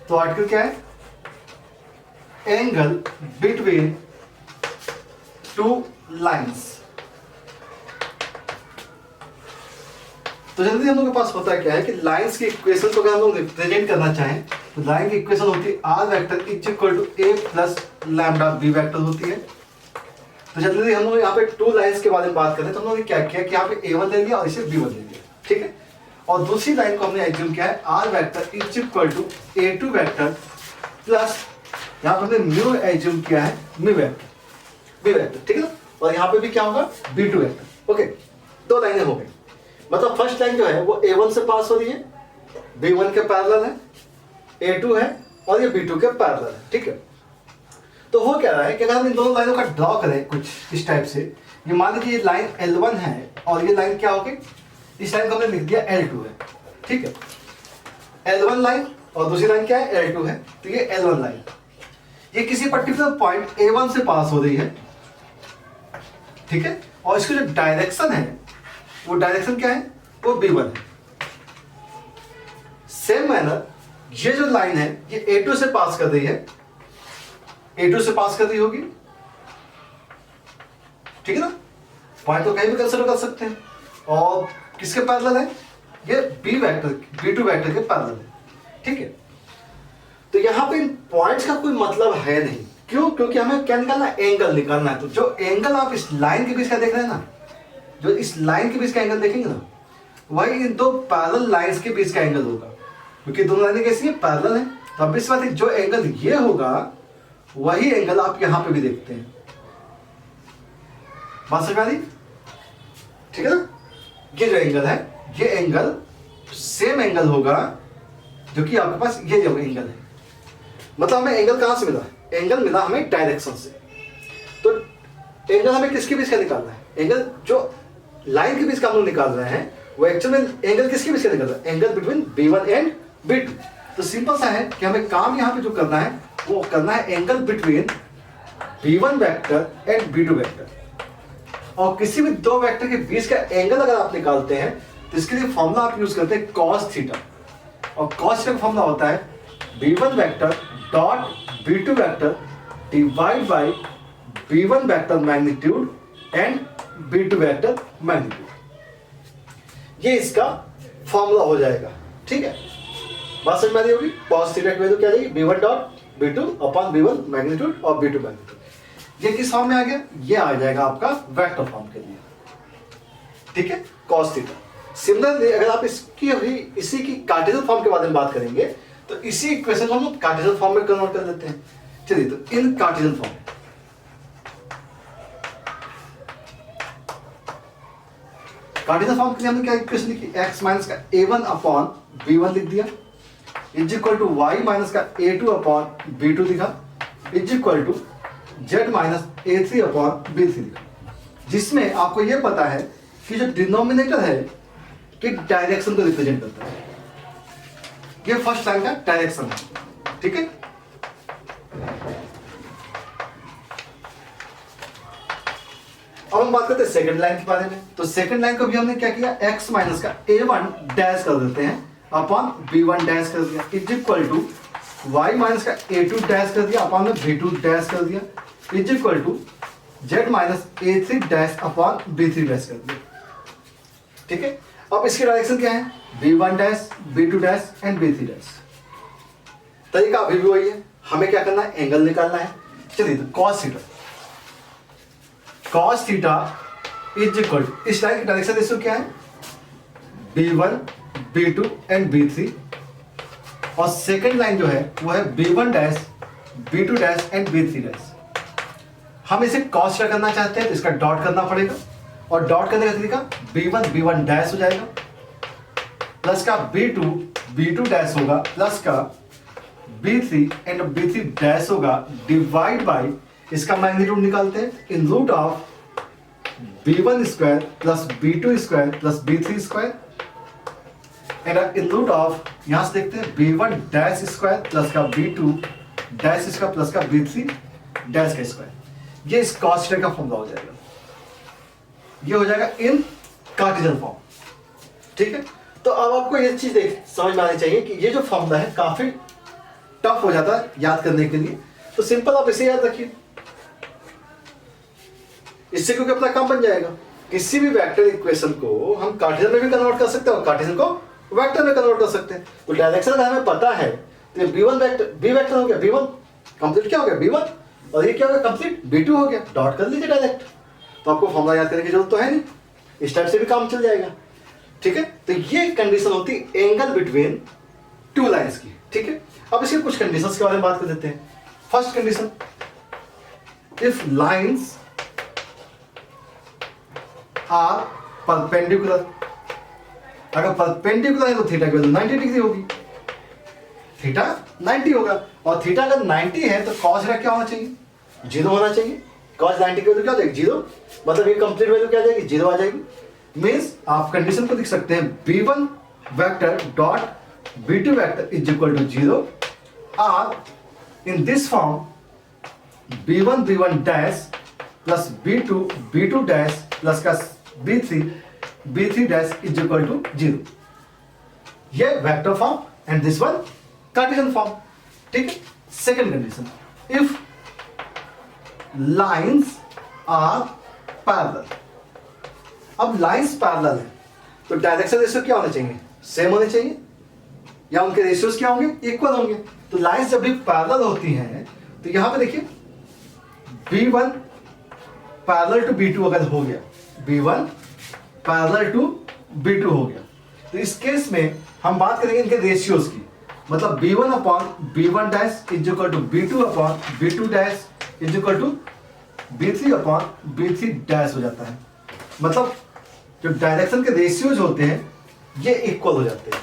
तो आर्टिकल क्या है एंगल बिटवीन टू लाइंस। तो जल्दी हम लोग के पास होता है क्या है कि लाइंस की इक्वेशन को अगर हम लोग रिप्रेजेंट करना चाहें तो लाइन की इक्वेशन होती है are vector is equal to A plus lambda B vector होती है। तो जल्दी हम लोग यहाँ पे टू लाइंस के बारे में बात करें तो हम लोगों ने क्या किया कि यहाँ पे A1 ले लिया और इसे B1 ले लिया, ठीक है। और दूसरी लाइन को हमने एज्यूम किया है are vector is equal to A2 vector plus यहाँ पे हमने म्यू एज्यूम किया है म्यू वेक्टर B वेक्टर, ठीक है ना। और यहाँ पे भी क्या होगा B2 वेक्टर। ओके, 2 लाइनें हो गई। मतलब फर्स्ट लाइन जो है वो A1 से पास हो रही है, B1 के पैरेलल है, A2 है और ये B2 के पैरेलल है, ठीक है। तो हो क्या रहा है कि अगर हम इन दोनों लाइनों का ड्रॉ करें कुछ इस टाइप से, ये मान लीजिए ये लाइन L1 है और ये लाइन क्या होगी, इस लाइन को हमने लिख दिया L2 है, ठीक है। L1 लाइन और दूसरी लाइन क्या है L2 है, तो ये L1 लाइन ये किसी पर्टिकुलर पॉइंट A1 से पास हो रही है, ठीक है। और इसकी जो डायरेक्शन है वो डायरेक्शन क्या है वो B1 है। सेम मैनर ये जो लाइन है ये A2 से पास कर रही है, A2 से पास कर रही होगी, ठीक है ना। पॉइंट तो कहीं भी कंसीडर कर सकते हैं और किसके पैरेलल है ये B वेक्टर B2 वेक्टर के पैरेलल है, ठीक है। तो यहां पे इन पॉइंट्स का कोई मतलब है नहीं, क्यों? क्योंकि हमें क्या निकालना है? एंगल निकालना है। तो जो एंगल आप इस लाइन के बीच का देख रहे हैं ना, जो इस लाइन के बीच का एंगल देखेंगे ना, वही इन दो पैरेलल लाइंस के बीच का एंगल होगा, क्योंकि दोनों लाइनें कैसी है? पैरेलल है। तो अब इस बात है, जो एंगल ये होगा वही एंगल आप यहां पे भी देखते हैं। बात समझ में आ रही? ठीक है ना? ये जो एंगल है, ये एंगल सेम एंगल होगा जो कि आपके पास ये जो एंगल है। मतलब हमें एंगल कहां से मिला? एंगल मिला हमें डायरेक्शन से। तो एंगल हमें किसके बीच का निकालना है? एंगल जो लाइन के बीच का हम लोग निकाल रहे हैं, वो एक्चुअल में एंगल किसके बीच का निकाल रहे हैं? Angle between B1 and B2। तो सिंपल सा है कि हमें काम यहां पे जो करना है वो करना है angle between B1 vector and B2 vector. और किसी भी दो वेक्टर के बीच का एंगल अगर आप निकालते हैं तो इसके लिए फॉर्मूला आप यूज करते हैं cos थीटा। और cos थीटा का फॉर्मूला होता है B1 vector dot B2 vector divide bye B1 vector magnitude and B2 vector magnitude. ये इसका फॉर्मूला हो जाएगा। ठीक है, बात समझ में आ रही होगी? cos थीटा की वैल्यू क्या आएगी? B1 dot B2 upon B1 magnitude और B2 मैग्नीट्यूड। ये किस फॉर्म में आ गया? ये आ जाएगा आपका वेक्टर फॉर्म के लिए। ठीक है, cos थीटा। सिमिलरली अगर आप इसी की कार्टेशियन फॉर्म के बारे में बात करेंगे तो इसी इक्वेशन को हम लोग कार्टेशियन फॉर्म में कन्वर्ट कर देते हैं। चलिए, तो in Cartesian form, Cartesian form के लिए हमने क्या इक्वेशन लिखी? x माइनस का a1 अपॉन b1 लिख दिया, is equal to y minus का a2 अपॉन b2 लिखा, is equal to z minus a3 upon b3 लिखा। जिसमें आपको यह पता है कि जो डिनोमिनेटर है कि डायरेक्शन को रिप्रेजेंट करता है। ये फर्स्ट लाइन का डायरेक्शन है। ठीक है, अब हम बात करते हैं सेकंड लाइन के बारे में। तो सेकंड लाइन को भी हमने क्या किया? x माइनस का a1 डैश कर देते हैं अपॉन b1 डैश कर दिया, is equal to y minus का a2 डैश कर दिया अपॉन में b2 डैश कर दिया, is equal to z minus a3 dash upon b3 dash कर दिया। ठीक है, अब इसकी डायरेक्शन क्या है? b1 dash, b2 dash and b3 dash. तरीका अभी भी वही है, हमें क्या करना है? एंगल निकालना है। चलिए, तो cos theta, cos theta is equal to, इस लाइन की डायरेक्शन रेशियो क्या है? b1, b2 and b3। और सेकंड लाइन जो है वो है b1 dash, b2 dash and b3 dash. हम इसे cos थीटा करना चाहते हैं तो इसका डॉट करना पड़ेगा, और डॉट करने का तरीका b1 b1 डैश हो जाएगा, प्लस का b2 डैश होगा, प्लस का b3 एंड b3 डैश होगा, डिवाइड बाय इसका मैग्नीट्यूड निकालते हैं in root of b1 square plus b2 square plus b3 square and in root of, यहां से देखते हैं b1 डैश स्क्वायर प्लस का b2 डैश स्क्वायर प्लस का b3 डैश का स्क्वायर। ये इस cos थीटा का फॉर्मूला हो जाएगा। ये हो जाएगा इन कार्टेशियन फॉर्म। ठीक है, तो अब आपको ये चीज समझ में आनी चाहिए कि ये जो फॉर्मूला है काफी टफ हो जाता है याद करने के लिए। तो सिंपल आप इसे याद रखिए, इससे क्योंकि अपना काम बन जाएगा। किसी भी वेक्टर इक्वेशन को हम कार्टेशियन में भी कन्वर्ट कर सकते हैं और कार्टेशियन को वेक्टर में कन्वर्ट कर सकते हैं। तो डायरेक्शन अगर हमें पता है तो b1 वेक्टर, b वेक्टर हो गया, b1 कंप्लीट क्या हो गया? b1, और ये क्या हो गया? कंप्लीट b2 हो गया। डॉट कर लीजिए डायरेक्ट, तो आपको फॉर्मूला याद करने की जरूरत तो है नहीं, इस टाइप से भी काम चल जाएगा। ठीक है, तो ये कंडीशन होती है एंगल बिटवीन टू लाइंस की। ठीक है, अब इसके कुछ कंडीशंस के बारे में बात कर देते हैं। First condition, if lines are perpendicular. अगर परपेंडिकुलर है तो थीटा की वैल्यू 90 डिग्री होगी, थीटा 90 होगा। और थीटा अगर 90 है तो cos थीटा क्या होना चाहिए? 0 होना चाहिए। cos 90 की वैल्यू क्या हो जाएगी? 0। मतलब ये कंप्लीट वैल्यू क्या आ जाएगी? 0 आ जाएगी। मीन्स आप कंडीशन को लिख सकते हैं b1 vector dot b2 vector is equal to 0 और in this form b1 dash plus b2 dash plus का b3 dash is equal to 0। ये vector form and this one Cartesian form. ठीक है, second condition, if lines are parallel. अब lines parallel है तो direction ratio क्या होने चाहिए? सेम होने चाहिए, या उनके रेशियोज क्या होंगे? इक्वल होंगे। तो लाइंस जब भी पैरेलल होती हैं तो यहां पे देखिए B1 पैरेलल टू B2 अगर हो गया, B1 पैरेलल टू B2 हो गया, तो इस केस में हम बात करेंगे इनके रेशियोज की। मतलब B1 upon B1 dash is equal to B2 upon B2 dash is equal to B3 upon B3 dash हो जाता है। मतलब जो डायरेक्शन के रेशियोज होते हैं ये इक्वल हो जाते हैं,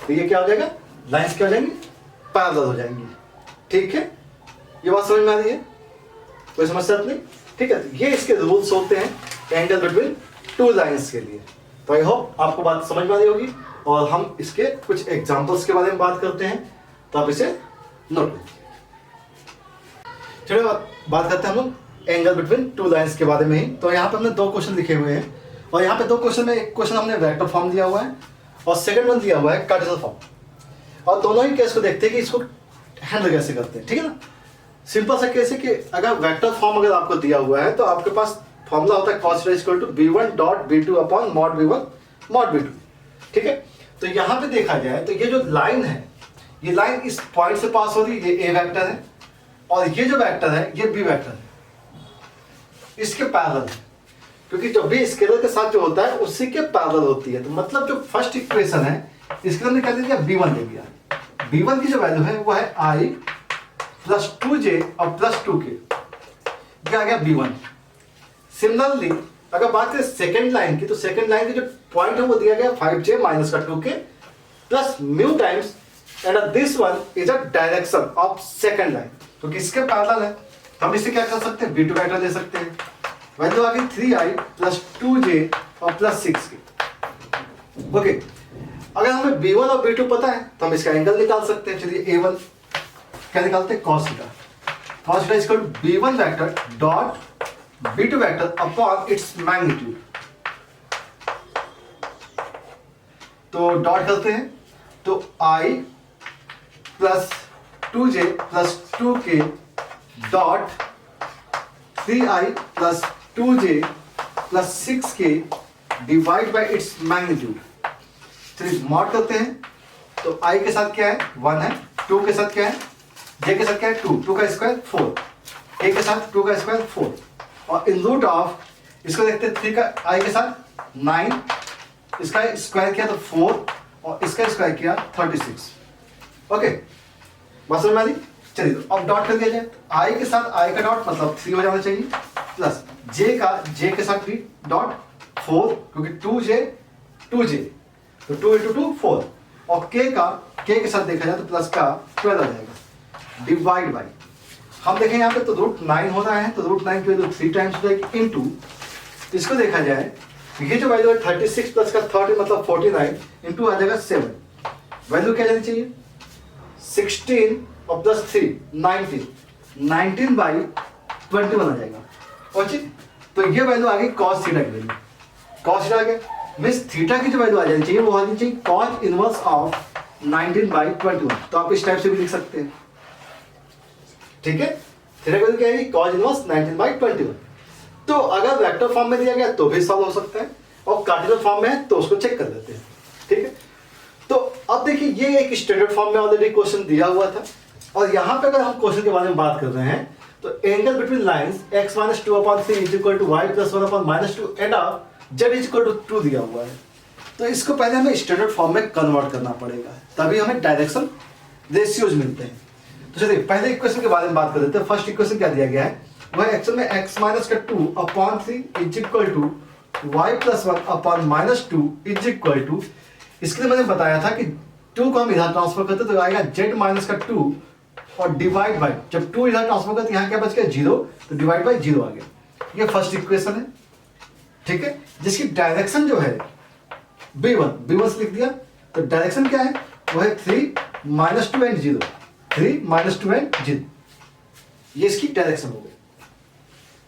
तो ये क्या हो जाएगा, लाइंस क्या हो जाएंगी, पैरेलल हो जाएंगी। ठीक है, ये बात समझ में आ रही है, कोई समस्या नहीं? ठीक है, ये इसके रूल्स होते हैं एंगल बिटवीन टू लाइंस के लिए। तो आई होप आपको बात समझ में आ रही होगी, और हम इसके कुछ एग्जांपल्स के बारे में बात करते हैं, तो आप इसे नोट कीजिए। चलिए बात करते हैं हम लोग एंगल बिटवीन टू लाइंस के बारे में ही। तो यहाँ पे हमने दो क्वेश्चन लिखे हुए हैं, और यहाँ पे दो क्वेश्चन में एक क्वेश्चन हमने वेक्टर फॉर्म दिया हुआ है और सेकंड वन दिया हुआ है कार्टेशियन फॉर्म। और दोनों ही केस को देखते हैं कि इसको हैंडल कैसे करते हैं। ठीक है ना, सिंपल सा केस है कि अगर वेक्टर फॉर्म अगर आपको दिया हुआ है तो आपके पास फॉर्मूला होता है cos equal to b1 dot b2 upon mod b1 mod b2। ठीक है, तो यहाँ पे देखा जाए तो ये जो लाइन है, ये लाइन इस पॉइंट से पास हो रही है, ये a वेक्टर है, और ये जो वेक्टर है ये b वेक्टर है, इसके पैरेलल है, क्योंकि जो b स्केलर के साथ जो होता है उसी के पैरेलल होती है। तो मतलब जो फर्स्ट इक्वेशन है इसके हमने क्या दे दिया, b1 दे दिया। b1 की जो वैल्यू है वो है i प्लस 2j और प्लस 2k, ये आ गया b1। सिमिलरली अगर बात करें सेकेंड लाइन की, तो सेकेंड लाइन की जो पॉइंट है वो दिया गया 5j माइनस का 2k plus mu times, and this one is a direction of second line, तो किसके पैरेलल है, हम इसे क्या कर सकते हैं, b2 वेक्टर दे सकते हैं। वैल्यू आ गई 3i प्लस 2j और प्लस 6k। ओके, अगर हमें b1 और b2 पता है तो हम इसका एंगल निकाल सकते हैं। चलिए a1 क्या निकालते हैं, cos theta. cos theta equal to b1 vector dot b2 vector upon its magnitude. तो डॉट करते हैं, तो i plus 2j plus 2k dot 3i plus 2j plus 6k divide by its magnitude. चलिए mod करते हैं, तो i के साथ क्या है, 1 है, 2 के साथ क्या है, j के साथ क्या है, 2 का स्क्वायर 4, k के साथ 2 का स्क्वायर 4, और इन रूट ऑफ इसको देखते हैं 3 का i के साथ 9, इसका स्क्वायर किया तो 4 और इसका स्क्वायर किया 36। ओके, बात समझ में आ रही? चलिए तो अब डॉट कर दिया जाए, तो i के साथ i का डॉट मतलब 3 हो जाना चाहिए, प्लस j के साथ भी डॉट 4, क्योंकि 2j तो 2 इंटू 2 4, और k के साथ देखा जाए तो प्लस का 12 आ जाएगा, डिवाइड बाई, हम देखें यहाँ पे तो रूट 9 हो रहा है, तो रूट 9 की वैल्यू 3 टाइम्स हो जाएगी, इंटू इसको देखा जाए तो ये जो वैल्यू है 36 प्लस का 30 मतलब 49 इंटू आ जाएगा 7, वैल्यू क्या जानी चाहिए 16 और प्लस 3 19 बाई 21 आ जाएगा। ओके, तो ये वैल्यू आ गई cos थीटा की वैल्यू, cos थीटा आ गया, मींस थीटा की जो वैल्यू आ जानी चाहिए वो आनी चाहिए cos इनवर्स ऑफ 19 बाई 21। तो आप इस टाइप से भी लिख सकते हैं। ठीक है, थीटा की वैल्यू क्या है, cos इनवर्स 19 बाई 21। तो अगर वेक्टर फॉर्म में दिया गया तो भी सॉल्व हो सकता है, और कार्टेशियन फॉर्म में है तो उसको चेक कर लेते हैं। ठीक है, तो अब देखिए ये एक स्टैंडर्ड फॉर्म में ऑलरेडी क्वेश्चन दिया हुआ था, और यहाँ पे अगर हम क्वेश्चन के बारे में बात कर रहे हैं तो angle between lines x minus 2/3 is equal to y plus 1/-2 and of z is equal to 2 दिया हुआ है। तो इसको पहले हमें स्टैंडर्ड फॉर्म में कन्वर्ट करना पड़ेगा, तभी हमें डायरेक्शन रेशियोज मिलते हैं। तो चलिए पहले इक्वेशन के बारे में बात कर लेते हैं। फर्स्ट इक्वेशन क्या दिया गया है, वह एक्चुअल में x माइनस का 2/3 is equal to y plus 1/-2 is equal to, इसके लिए मैंने बताया था कि 2 को हम इधर ट्रांसफर करते तो आएगा z माइनस का 2 और डिवाइड बाय, जब 2 इधर ट्रांसफर करते यहाँ क्या बच गया 0, तो डिवाइड बाय 0 आ गया। ये फर्स्ट इक्वेशन है। ठीक है, जिसकी डायरेक्शन जो है b1 से लिख दिया, तो डायरेक्शन क्या है, वो है 3 - 2 एंड 0, 3 - 2 एंड 0, ये इसकी डायरेक्शन हो गई।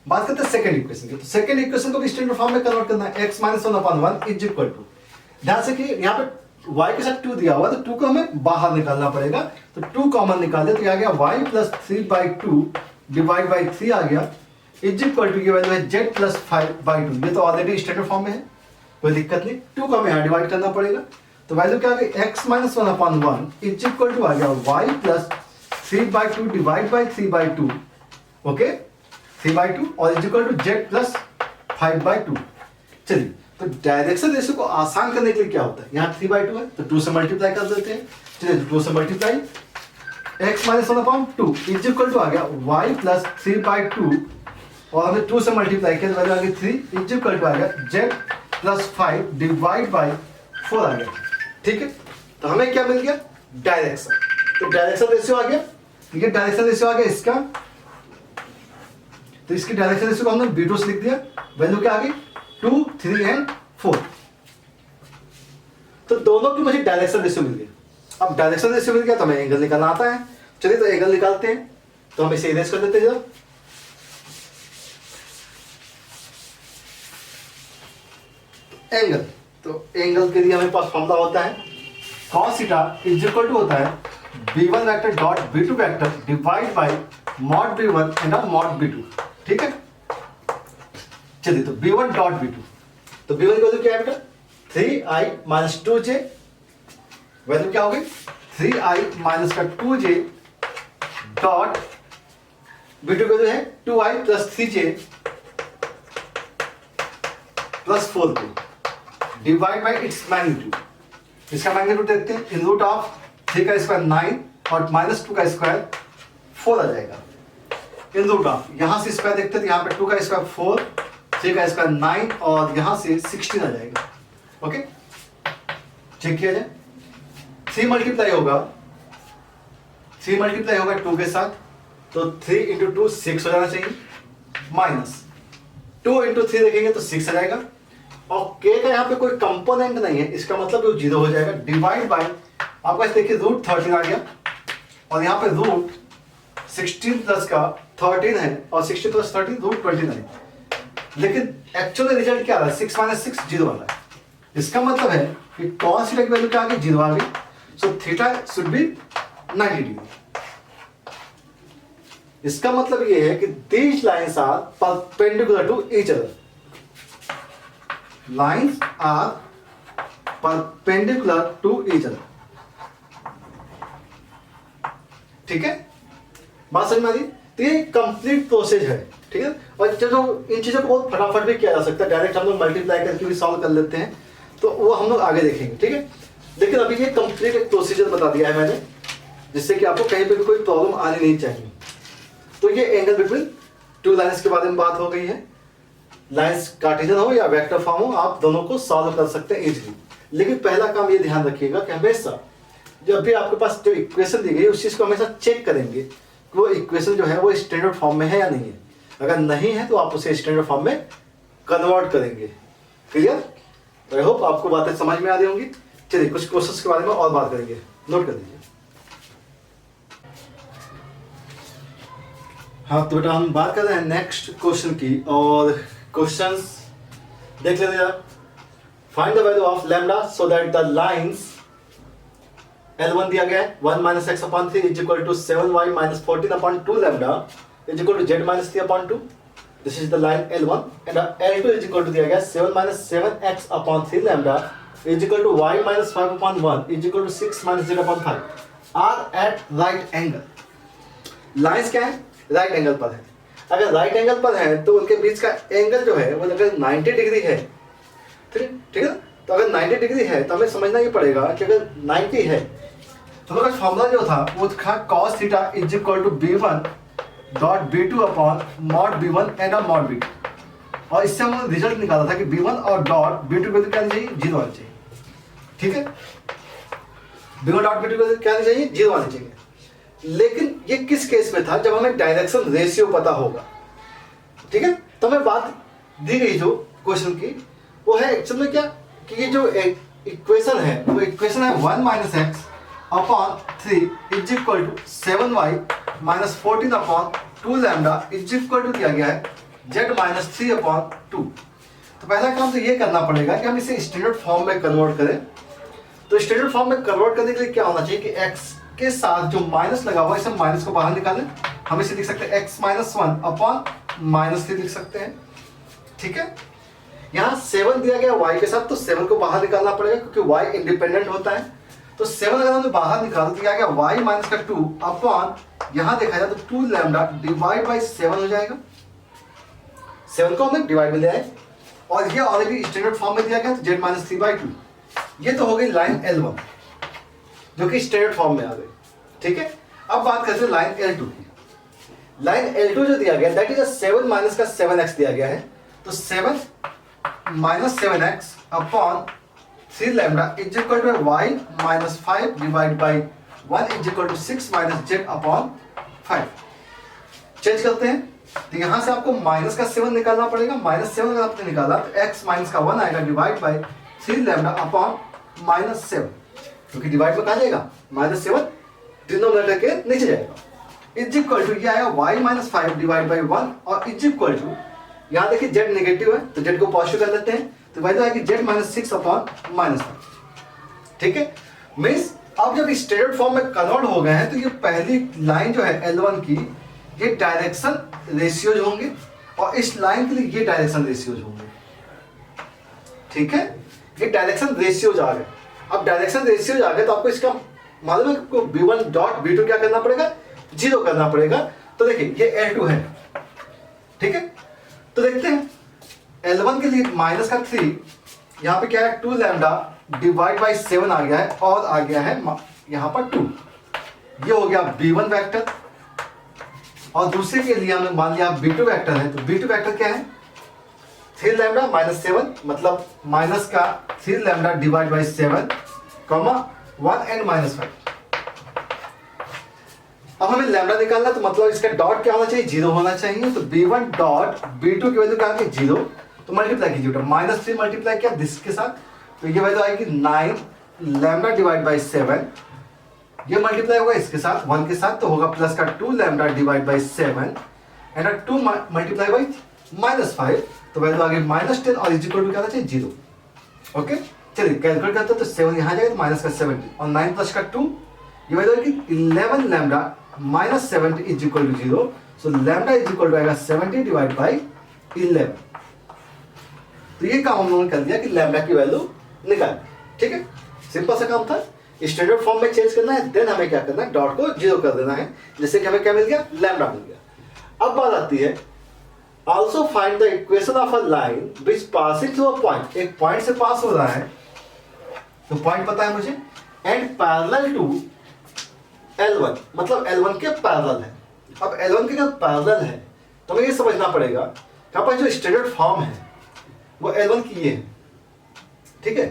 बात करते हैं सेकंड इक्वेशन की, तो सेकंड इक्वेशन को भी स्टैंडर्ड फॉर्म में कन्वर्ट करना है, x minus 1/1 is equal to, ध्यान से कि यहाँ पे y के साथ 2 दिया हुआ है, तो 2 को हमें बाहर निकालना पड़ेगा, तो 2 कॉमन निकाल दे तो आ गया y प्लस 3/2 डिवाइड बाई 3 आ गया, इज इक्वल टू ये वैल्यू है z प्लस 5/2, ये तो ऑलरेडी स्टैंडर्ड फॉर्म में है, कोई दिक्कत नहीं, 2 को हमें यहाँ डिवाइड करना पड़ेगा, तो वैल्यू क्या आ गई x minus 1/1 is equal to आ गया y plus 3/2 divide by 3/2। Okay, 3/2 और is equal to Z plus 5/2। चलिए, तो डायरेक्शन रेशियो को आसान करने के लिए क्या होता है, यहाँ 3/2 है तो 2 से मल्टीप्लाई कर देते हैं। चलिए, 2 से multiply x minus 1/2 is equal to आ गया y प्लस 3/2 और हमने 2 से मल्टीप्लाई किया तो वैल्यू आ गई 3 इज इक्वल टू आ गया z प्लस 5 डिवाइड बाई 4 आ गया। ठीक है, तो हमें क्या मिल गया, डायरेक्शन। तो डायरेक्शन रेशियो आ गया, ठीक है, डायरेक्शन रेशियो आ गया इसका। तो इसकी डायरेक्शन रेशियो को हमने b2 से लिख दिया, वैल्यू क्या आ गई 2, 3 एंड 4। तो दोनों की मुझे डायरेक्शन रेशियो मिल गया। अब डायरेक्शन रेशियो मिल गया तो हमें एंगल निकालना आता है। चलिए, तो एंगल निकालते हैं। तो हम इसे इरेज कर देते हैं जरा। एंगल, तो एंगल के लिए हमारे पास फॉर्मूला होता है cos theta is equal to होता है b1 vector dot b2 vector divide by mod b1 and mod b2। ठीक है, चलिए, तो b1 डॉट b2, तो b1 की वैल्यू क्या है बेटा 3i माइनस 2j, वैल्यू क्या हो गई 3i माइनस का 2j डॉट b2 की वैल्यू है 2i plus 3j plus 4j divide by its magnitude. इसका मैग्नीट्यूड देखते हैं, इन रूट ऑफ 3 का स्क्वायर 9 और माइनस 2 का स्क्वायर 4 आ जाएगा। इन रूट ऑफ, यहां से स्क्वायर देखते हैं, यहाँ पे 2 का स्क्वायर 4, 3 का स्क्वायर 9 और यहां से 16 आ जाएगा। ओके, चेक किया जाए। 3 मल्टीप्लाई होगा 2 के साथ, तो 3 इंटू 2 6 हो जाना चाहिए, माइनस 2 इंटू 3 देखेंगे तो 6 आ जाएगा। और k का यहाँ पे कोई कंपोनेंट नहीं है, इसका मतलब वो 0 हो जाएगा। डिवाइड बाय आपका देखिए रूट 13 आ गया और यहाँ पे रूट 16 प्लस का 13 है और 16 प्लस 13 रूट 29। लेकिन एक्चुअल रिजल्ट क्या आ रहा है 6 माइनस 6 0 आ रहा है। इसका मतलब है कि कॉस थीटा की वैल्यू क्या आ गई 0 आ गई। So theta should be 90 degree. इसका मतलब ये है कि these lines are perpendicular to each other. Lines are perpendicular to each other. ठीक है, बात समझ में आ रही? तो ये कंप्लीट प्रोसेस है। ठीक है, और जो इन चीजों को बहुत फटाफट भी किया जा सकता है, डायरेक्ट हम लोग मल्टीप्लाई करके भी सॉल्व कर लेते हैं, तो वो हम लोग आगे देखेंगे। ठीक है, लेकिन अभी ये कंप्लीट एक प्रोसीजर बता दिया है मैंने, जिससे कि आपको कहीं पे भी कोई प्रॉब्लम आनी नहीं चाहिए। तो ये एंगल बिटवीन टू लाइंस के बारे में बात हो गई है। लाइंस कार्टेशियन हो या वेक्टर फॉर्म हो, आप दोनों को सॉल्व कर सकते हैं इजीली। लेकिन पहला काम ये ध्यान रखिएगा कि हमेशा जब भी आपके पास जो इक्वेशन दी गई उस चीज को हमेशा चेक करेंगे कि वो इक्वेशन जो है वो स्टैंडर्ड फॉर्म में है या नहीं है। अगर नहीं है तो आप उसे स्टैंडर्ड फॉर्म में कन्वर्ट करेंगे। क्लियर? आई होप आपको बातें समझ में आ रही होंगी। चलिए, कुछ क्वेश्चंस के बारे में और बात करेंगे, नोट कर लीजिए। हाँ, तो बेटा हम बात कर रहे हैं नेक्स्ट क्वेश्चन की, और क्वेश्चंस देख लेते हैं। Find the value of lambda so that the lines L1 दिया गया है 1 minus x upon 3 is equal to 7y minus 14 upon 2 lambda is equal to z minus 3 upon 2। This is the line L1 and L2 is equal to दिया गया 7 minus 7x upon 3 lambda is equal to y minus 5 upon 1 is equal to 6 minus 0 upon 5 are at right angle. Lines क्या है? Right angle पर है। अगर right angle पर है तो उनके बीच का एंगल जो है वो अगर 90 डिग्री है, ठीक है, तो अगर 90 डिग्री है तो हमें समझना ये पड़ेगा कि अगर 90 है तो हमारा फॉर्मूला जो था वो था cos theta is equal to b1 dot b2 upon mod b1 and mod b2। और इससे हमने रिजल्ट निकाला था कि b1 और डॉट b2 को क्या चाहिए 0 आना चाहिए। ठीक है, b1 डॉट b2 को क्या चाहिए 0 आना चाहिए। लेकिन ये किस केस में था? जब हमें डायरेक्शन रेशियो पता होगा। ठीक है, तो हमें बात दी गई जो क्वेश्चन की वो है एक्चुअल में क्या कि ये जो इक्वेशन है वो इक्वेशन है 1 minus x upon 3 is equal to 7y minus 14 upon 2 lambda is equal to दिया गया है z माइनस 3 अपॉन 2। तो पहला काम तो ये करना पड़ेगा कि हम इसे स्टैंडर्ड फॉर्म में कन्वर्ट करें। तो स्टैंडर्ड फॉर्म में कन्वर्ट करने के लिए क्या होना चाहिए कि x के साथ जो माइनस लगा हुआ है इसे माइनस को बाहर निकालें। हम इसे लिख सकते हैं x माइनस 1 अपॉन माइनस 3 लिख सकते हैं। ठीक है, यहाँ 7 दिया गया y के साथ, तो 7 को बाहर निकालना पड़ेगा क्योंकि y इंडिपेंडेंट होता है। तो 7 अगर हमने बाहर निकाला तो क्या गया y माइनस का 2 अपॉन यहाँ देखा जाए तो 2 लैम्डा डिवाइड बाई 7 हो जाएगा। 7 को हमने डिवाइड में ले आए और ये ऑलरेडी स्टैंडर्ड फॉर्म में दिया गया तो z माइनस 3/2। ये तो हो गई लाइन L1 जो कि स्टैंडर्ड फॉर्म में आ गई। ठीक है, अब बात करते हैं लाइन L2 की। लाइन L2 जो दिया गया दैट इज 7 माइनस का 7x दिया गया है, तो 7 minus 7x upon 3 lambda is equal to y minus 5 divide by 1 is equal to 6 minus z upon 5। Change करते हैं तो यहां से आपको माइनस का 7 निकालना पड़ेगा। माइनस 7 अगर आपने निकाला तो x माइनस का 1 आएगा divide by 3 lambda upon minus 7, क्योंकि डिवाइड में कहा जाएगा माइनस 7 डिनोमिनेटर के नीचे जाएगा। इज इक्वल टू ये आएगा y माइनस 5 डिवाइड बाई 1 और इज इक्वल टू यहाँ देखिए z नेगेटिव है तो z को पॉजिटिव कर लेते हैं, तो वैसे आएगी z माइनस 6 अपॉन माइनस 5। ठीक है, मीन्स अब जब स्टैंडर्ड फॉर्म में कन्वर्ट हो गए हैं तो ये पहली लाइन जो है L1 की ये डायरेक्शन रेशियोज होंगे और इस लाइन के लिए ये डायरेक्शन रेशियोज होंगे। ठीक है, ये डायरेक्शन रेशियोज आ गए। अब डायरेक्शन रेशियोज आ गए तो आपको इसका मालूम है आपको v1 डॉट v2 क्या करना पड़ेगा, 0 करना पड़ेगा। तो देखिए ये L2 है। ठीक है, तो देखते हैं L1 के लिए माइनस का 3 यहाँ पे क्या है 2 लैम्डा डिवाइड बाई 7 आ गया है और आ गया है यहाँ पर 2। ये हो गया v1 वेक्टर और दूसरे के लिए हमने मान लिया v2 वेक्टर है, तो v2 वेक्टर क्या है 3 लैम्डा माइनस 7 मतलब माइनस का 3 lambda divide by 7 comma 1 and minus 5। अब हमें लैम्डा निकालना तो मतलब इसका डॉट क्या होना चाहिए 0 होना चाहिए। तो v1 डॉट v2 की वैल्यू क्या आएगी 0, तो मल्टीप्लाई कीजिए बेटा माइनस 3 मल्टीप्लाई किया दिस के साथ तो ये वैल्यू आएगी 9 लैम्डा डिवाइड बाई 7, ये मल्टीप्लाई होगा इसके साथ 1 के साथ तो होगा प्लस का 2 lambda divide by 7 and 2 multiply by minus 5 तो वैल्यू आ गई माइनस 10 और इज इक्वल टू क्या होना चाहिए 0। ओके, चलिए कैलकुलेट करते हैं तो 7 यहाँ जाएगा तो माइनस का 70 और 9 प्लस का 2 ये वैल्यू आएगी 11 lambda minus 70 is equal to 0। So lambda is equal to आएगा 70 डिवाइड बाई 11। तो ये काम हम लोगों ने कर दिया कि लैम्डा की वैल्यू निकाल। ठीक है, सिंपल सा काम था। स्टैंडर्ड फॉर्म में चेंज करना है, देन हमें क्या करना है डॉट को 0 कर देना है, जिससे कि हमें क्या मिल गया लैम्डा मिल गया। अब बात आती है also find the equation of a line which passing through a point, एक पॉइंट से पास हो रहा है तो पॉइंट पता है मुझे एंड पैरेलल टू L1 मतलब L1 के पैरेलल है। अब L1 के जब पैरेलल है तो हमें ये समझना पड़ेगा कि हमारे पास जो स्टैंडर्ड फॉर्म है वो L1 की ये है। ठीक है,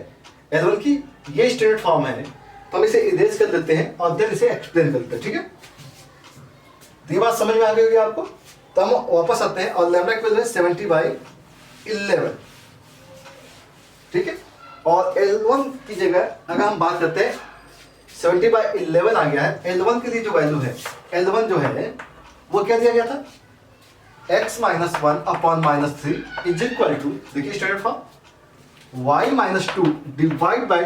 L1 की ये स्टैंडर्ड फॉर्म है तो हम इसे इरेज कर देते हैं और देन इसे एक्सप्लेन करते हैं। ठीक है, तो ये बात समझ में आ गई होगी आपको। तो हम वापस आते हैं और लैम्डा की वैल्यू है 70/11। ठीक है, और L1 की जगह अगर हम बात करते हैं 70/11 आ गया है, L1 के लिए जो वैल्यू है L1 जो है वो क्या दिया गया था x minus 1 upon minus 3 is equal to देखिए standard form y minus 2 divide by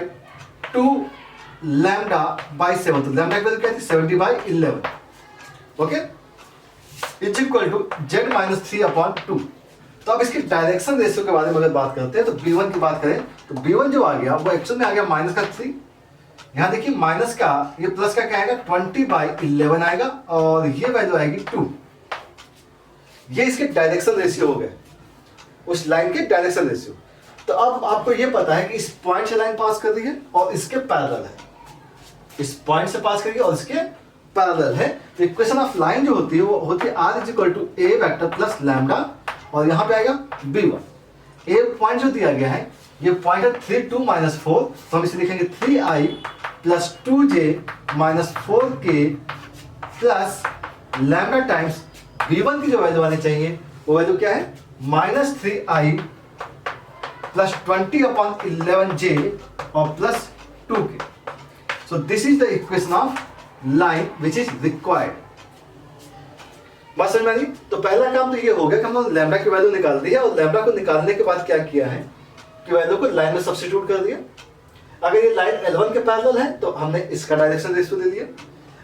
2 lambda by 7। तो लैम्डा की वैल्यू क्या थी 70/11। Okay, is equal to z minus 3 upon 2। तो अब इसकी डायरेक्शन रेशियो के बारे में अगर बात करते हैं तो b1 की बात करें तो b1 जो आ गया वो एक्चुअल में आ गया माइनस का 3। यहाँ देखिए माइनस का ये प्लस का क्या आएगा 20/11 आएगा और ये वैल्यू आएगी 2। ये इसके डायरेक्शन रेशियो हो गए, उस लाइन के डायरेक्शन रेशियो। तो अब आपको ये पता है कि इस पॉइंट से लाइन पास कर रही है और इसके पैरेलल है, इस पॉइंट से पास करेगी और इसके पैरेलल है। तो इक्वेशन ऑफ लाइन जो होती है वो होती है r is equal to a vector plus lambda और यहाँ पे आएगा b1। a पॉइंट जो दिया गया है ये पॉइंट है 3 2 माइनस 4, तो हम इसे लिखेंगे 3i plus 2j minus 4k plus lambda times b1 की जो वैल्यू आनी चाहिए वो वैल्यू क्या है माइनस 3i प्लस 20/11j और plus 2k। So this is the equation of line which is required. बात समझ में आ गई? तो पहला काम तो ये हो गया कि हमने लैम्डा की वैल्यू निकाल दी है और लैम्डा को निकालने के बाद क्या किया है कि वैल्यू को लाइन में सब्स्टिट्यूट कर दिया। अगर ये लाइन L1 के पैरेलल है तो हमने इसका डायरेक्शन रेशियो दे दिया,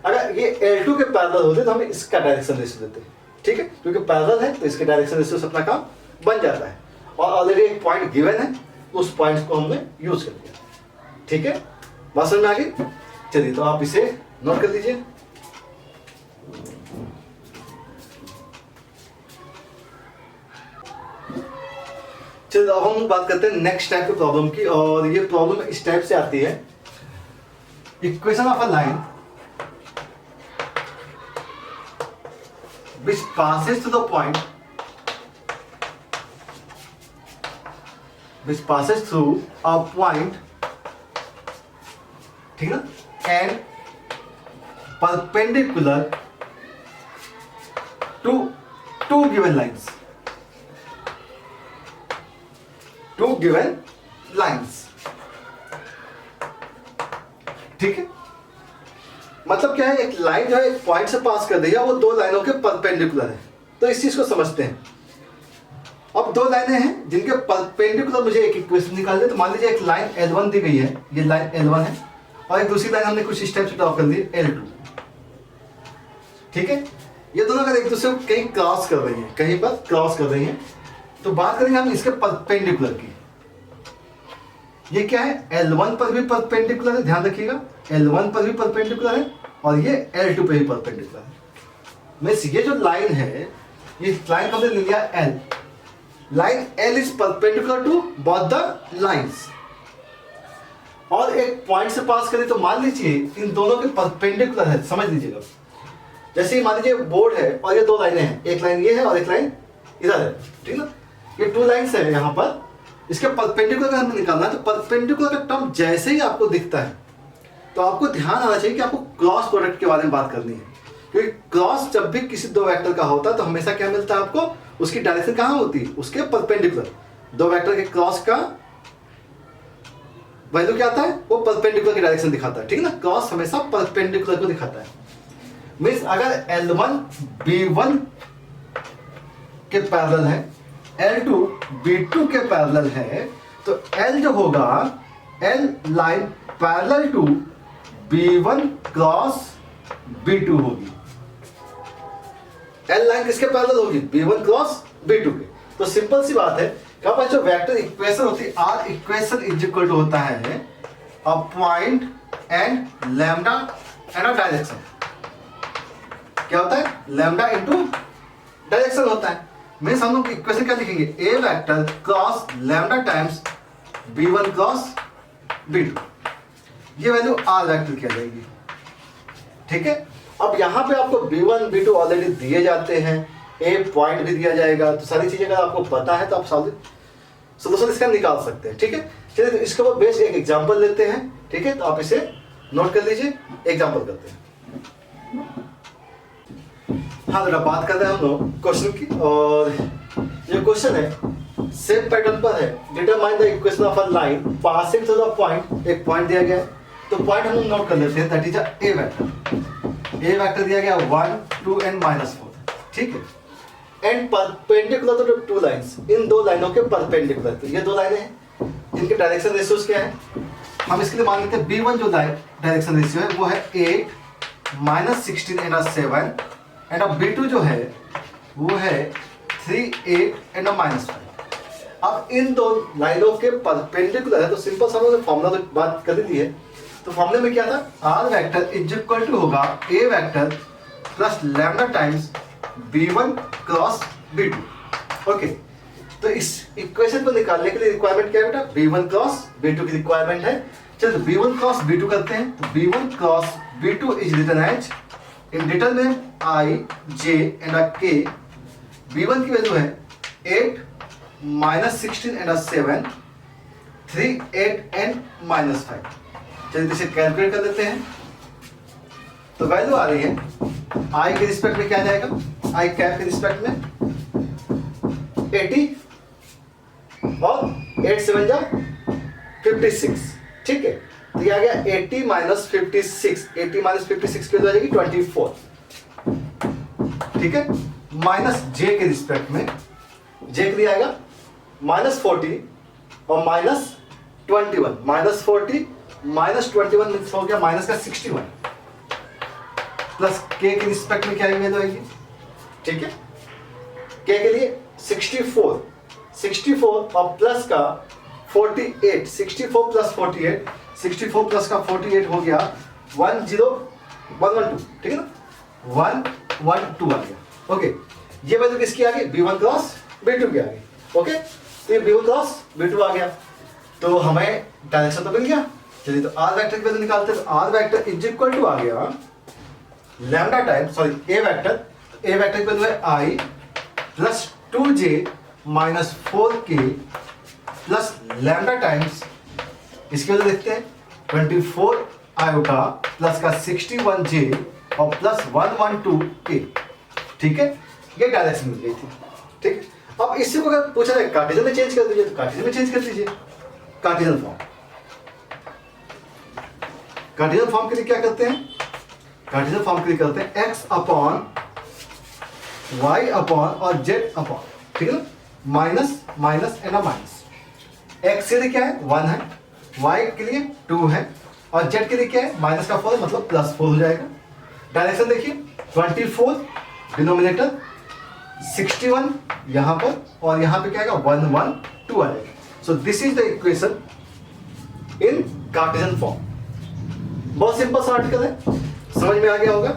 अगर ये L2 के पैरेलल होते तो हमें इसका डायरेक्शन रेशियो देते। ठीक है, क्योंकि पैरेलल है तो इसके डायरेक्शन रेशियो से अपना काम बन जाता है और ऑलरेडी एक पॉइंट गिवन है उस पॉइंट को हमने यूज कर दिया। ठीक है, बात समझ में आ गई? चलिए तो आप इसे नोट कर लीजिए। चलो अब हम बात करते हैं नेक्स्ट टाइप की प्रॉब्लम की, और ये प्रॉब्लम इस टाइप से आती है। Equation of a line which passes through the point, which passes through a point, ठीक ना, and perpendicular to two given lines, two given lines, ठीक है। मतलब क्या है, एक लाइन जो है एक पॉइंट से पास कर रही है, वो दो लाइनों के परपेंडिकुलर है। तो इस चीज को समझते हैं। अब दो लाइनें हैं जिनके परपेंडिकुलर मुझे एक इक्वेशन निकालनी है। तो मान लीजिए एक लाइन L1 दी गई है, ये लाइन L1 है, और एक दूसरी लाइन हमने कुछ स्टेप से ड्रॉ कर दी L2, ठीक है। ये दोनों अगर एक दूसरे को कहीं क्रॉस कर रही हैं, कहीं पर क्रॉस कर रही हैं, तो बात करेंगे हम इसके परपेंडिकुलर की। ये क्या है, L1 पर भी परपेंडिकुलर है, ध्यान रखिएगा, L1 पर भी परपेंडिकुलर है, और ये L2 पे भी परपेंडिकुलर है। मींस ये जो लाइन है, ये लाइन हमने ले लिया L, line L is perpendicular to both the lines, और एक पॉइंट से पास करें तो मान लीजिए इन दोनों के परपेंडिकुलर है। समझ लीजिएगा, जैसे ही मान लीजिए बोर्ड है और ये दो लाइनें हैं, एक लाइन ये है और एक लाइन इधर है, ठीक ना। ये टू लाइंस है यहाँ पर, इसके परपेंडिकुलर हमें निकालना है। तो परपेंडिकुलर का टर्म जैसे ही आपको दिखता है तो आपको ध्यान आना चाहिए कि आपको क्रॉस प्रोडक्ट के बारे में बात करनी है, क्योंकि क्रॉस जब भी किसी दो वेक्टर का होता है तो हमेशा क्या मिलता है आपको, उसकी डायरेक्शन कहाँ होती है, उसके परपेंडिकुलर। दो वेक्टर के क्रॉस का वैल्यू क्या आता है, वो परपेंडिकुलर की डायरेक्शन दिखाता है, ठीक ना। क्रॉस हमेशा परपेंडिकुलर को दिखाता है। मींस अगर L1 B1 के पैरेलल है, L2 B2 के पैरेलल है, तो L जो होगा, L line parallel to B1 cross B2 होगी। L लाइन किसके पैरेलल होगी, B1 क्रॉस B2 के। तो सिंपल सी बात है, क्या पास जो वेक्टर इक्वेशन होती है, are equation is equal to होता है a point and lambda and a direction. क्या होता है, लैम्डा इनटू डायरेक्शन होता है। मींस हम लोग इक्वेशन क्या लिखेंगे, A vector cross lambda times B1 cross B2, ये वैल्यू आर वेक्टर की आ जाएगी, ठीक है। अब यहाँ पे आपको B1 B2 ऑलरेडी दिए जाते हैं, ए पॉइंट भी दिया जाएगा। तो सारी चीजें अगर आपको पता है तो आप सोल्यूशन इसका निकाल सकते हैं, ठीक है। चलिए तो इसके ऊपर बेस एक एग्जांपल लेते हैं, ठीक है। तो आप इसे नोट कर लीजिए, एग्जांपल करते हैं। हाँ, जरा बात कर रहे हैं हम लोग क्वेश्चन की, और ये क्वेश्चन है सेम पैटर्न पर है। Determine the equation of a line passing through the point, एक पॉइंट दिया गया है, तो पॉइंट हम नोट कर लेते हैं, that is A vector. A vector दिया गया 1 2 एंड -4, ठीक है। And perpendicular to two lines, इन दो लाइनों के परपेंडिकुलर। तो ये दो लाइनें हैं जिनके डायरेक्शन रेशियोज क्या है, हम इसके लिए मान लेते हैं B1 जो डायरेक्शन रेशियो है वो है 8 -16 एंड 7, एंड अब B2 जो है वो है 3 8 एंड -5। अब इन दो लाइनों के परपेंडिकुलर है, तो सिंपल सा हमने फॉर्मूला तो बात कर दी है। तो फॉर्मूले में क्या था, R vector is equal to होगा A vector plus lambda times B1 cross B2, okay. तो इस इक्वेशन को निकालने के लिए रिक्वायरमेंट क्या है बेटा, B1 क्रॉस B2 की रिक्वायरमेंट है। चलो तो B1 क्रॉस B2 करते हैं। तो B1 cross B2 is written as in determinant I J and K। B1 की वैल्यू है 8 -16 एंड 7, 3 8 एंड -5। चलिए इसे कैलकुलेट कर देते हैं। तो वैल्यू आ रही है I के रिस्पेक्ट में क्या जाएगा, I कैप के रिस्पेक्ट में 80 और 8 7 जा 56, ठीक है। तो ये आ गया 80 -56, 80 -56 की वैल्यू आ जाएगी 24, ठीक है। माइनस J के रिस्पेक्ट में J के लिए आएगा -40 और -21, -40 -21 मीन्स हो गया माइनस का 61, प्लस K के रिस्पेक्ट में क्या वैल्यू आएगी, ठीक है। K के लिए 64 और प्लस का 48, 64 प्लस 48, 64 प्लस का 48 हो गया 10112, ठीक है ना, 112 आ गया, ओके। ये वैल्यू किसकी आ गई, B1 क्रॉस B2 की आ गई, ओके। तो ये B1 क्रॉस B2 आ गया, तो हमें डायरेक्शन तो मिल गया। चलिए तो आर वेक्टर की वैल्यू निकालते हैं। तो R vector is equal to आ गया lambda times, sorry A vector, A vector की वैल्यू है I plus 2j minus 4k plus lambda times, इसकी वजह देखते हैं 24 आयोटा प्लस का 61j और प्लस 112k। ठीक है, ये डायरेक्शन मिल गई थी। ठीक है, अब इससे को अगर पूछा जाए कार्टेशियन में चेंज कर दीजिए, तो कार्टेशियन में चेंज कर दीजिए। कार्टेशियन फॉर्म, कार्टेशियन फॉर्म के लिए क्या करते हैं, कार्टेशियन फॉर्म के लिए करते हैं x अपॉन y अपॉन और z अपॉन, ठीक है ना, minus minus and minus. x के लिए क्या है 1 है, y के लिए 2 है और z के लिए क्या है माइनस का 4 मतलब प्लस 4 हो जाएगा। डायरेक्शन देखिए 24 डिनोमिनेटर, 61 यहां पर और यहां पे क्या आएगा 112 आएगा। So this is the equation in Cartesian form. बहुत सिंपल सा आर्टिकल है, समझ में आ गया होगा।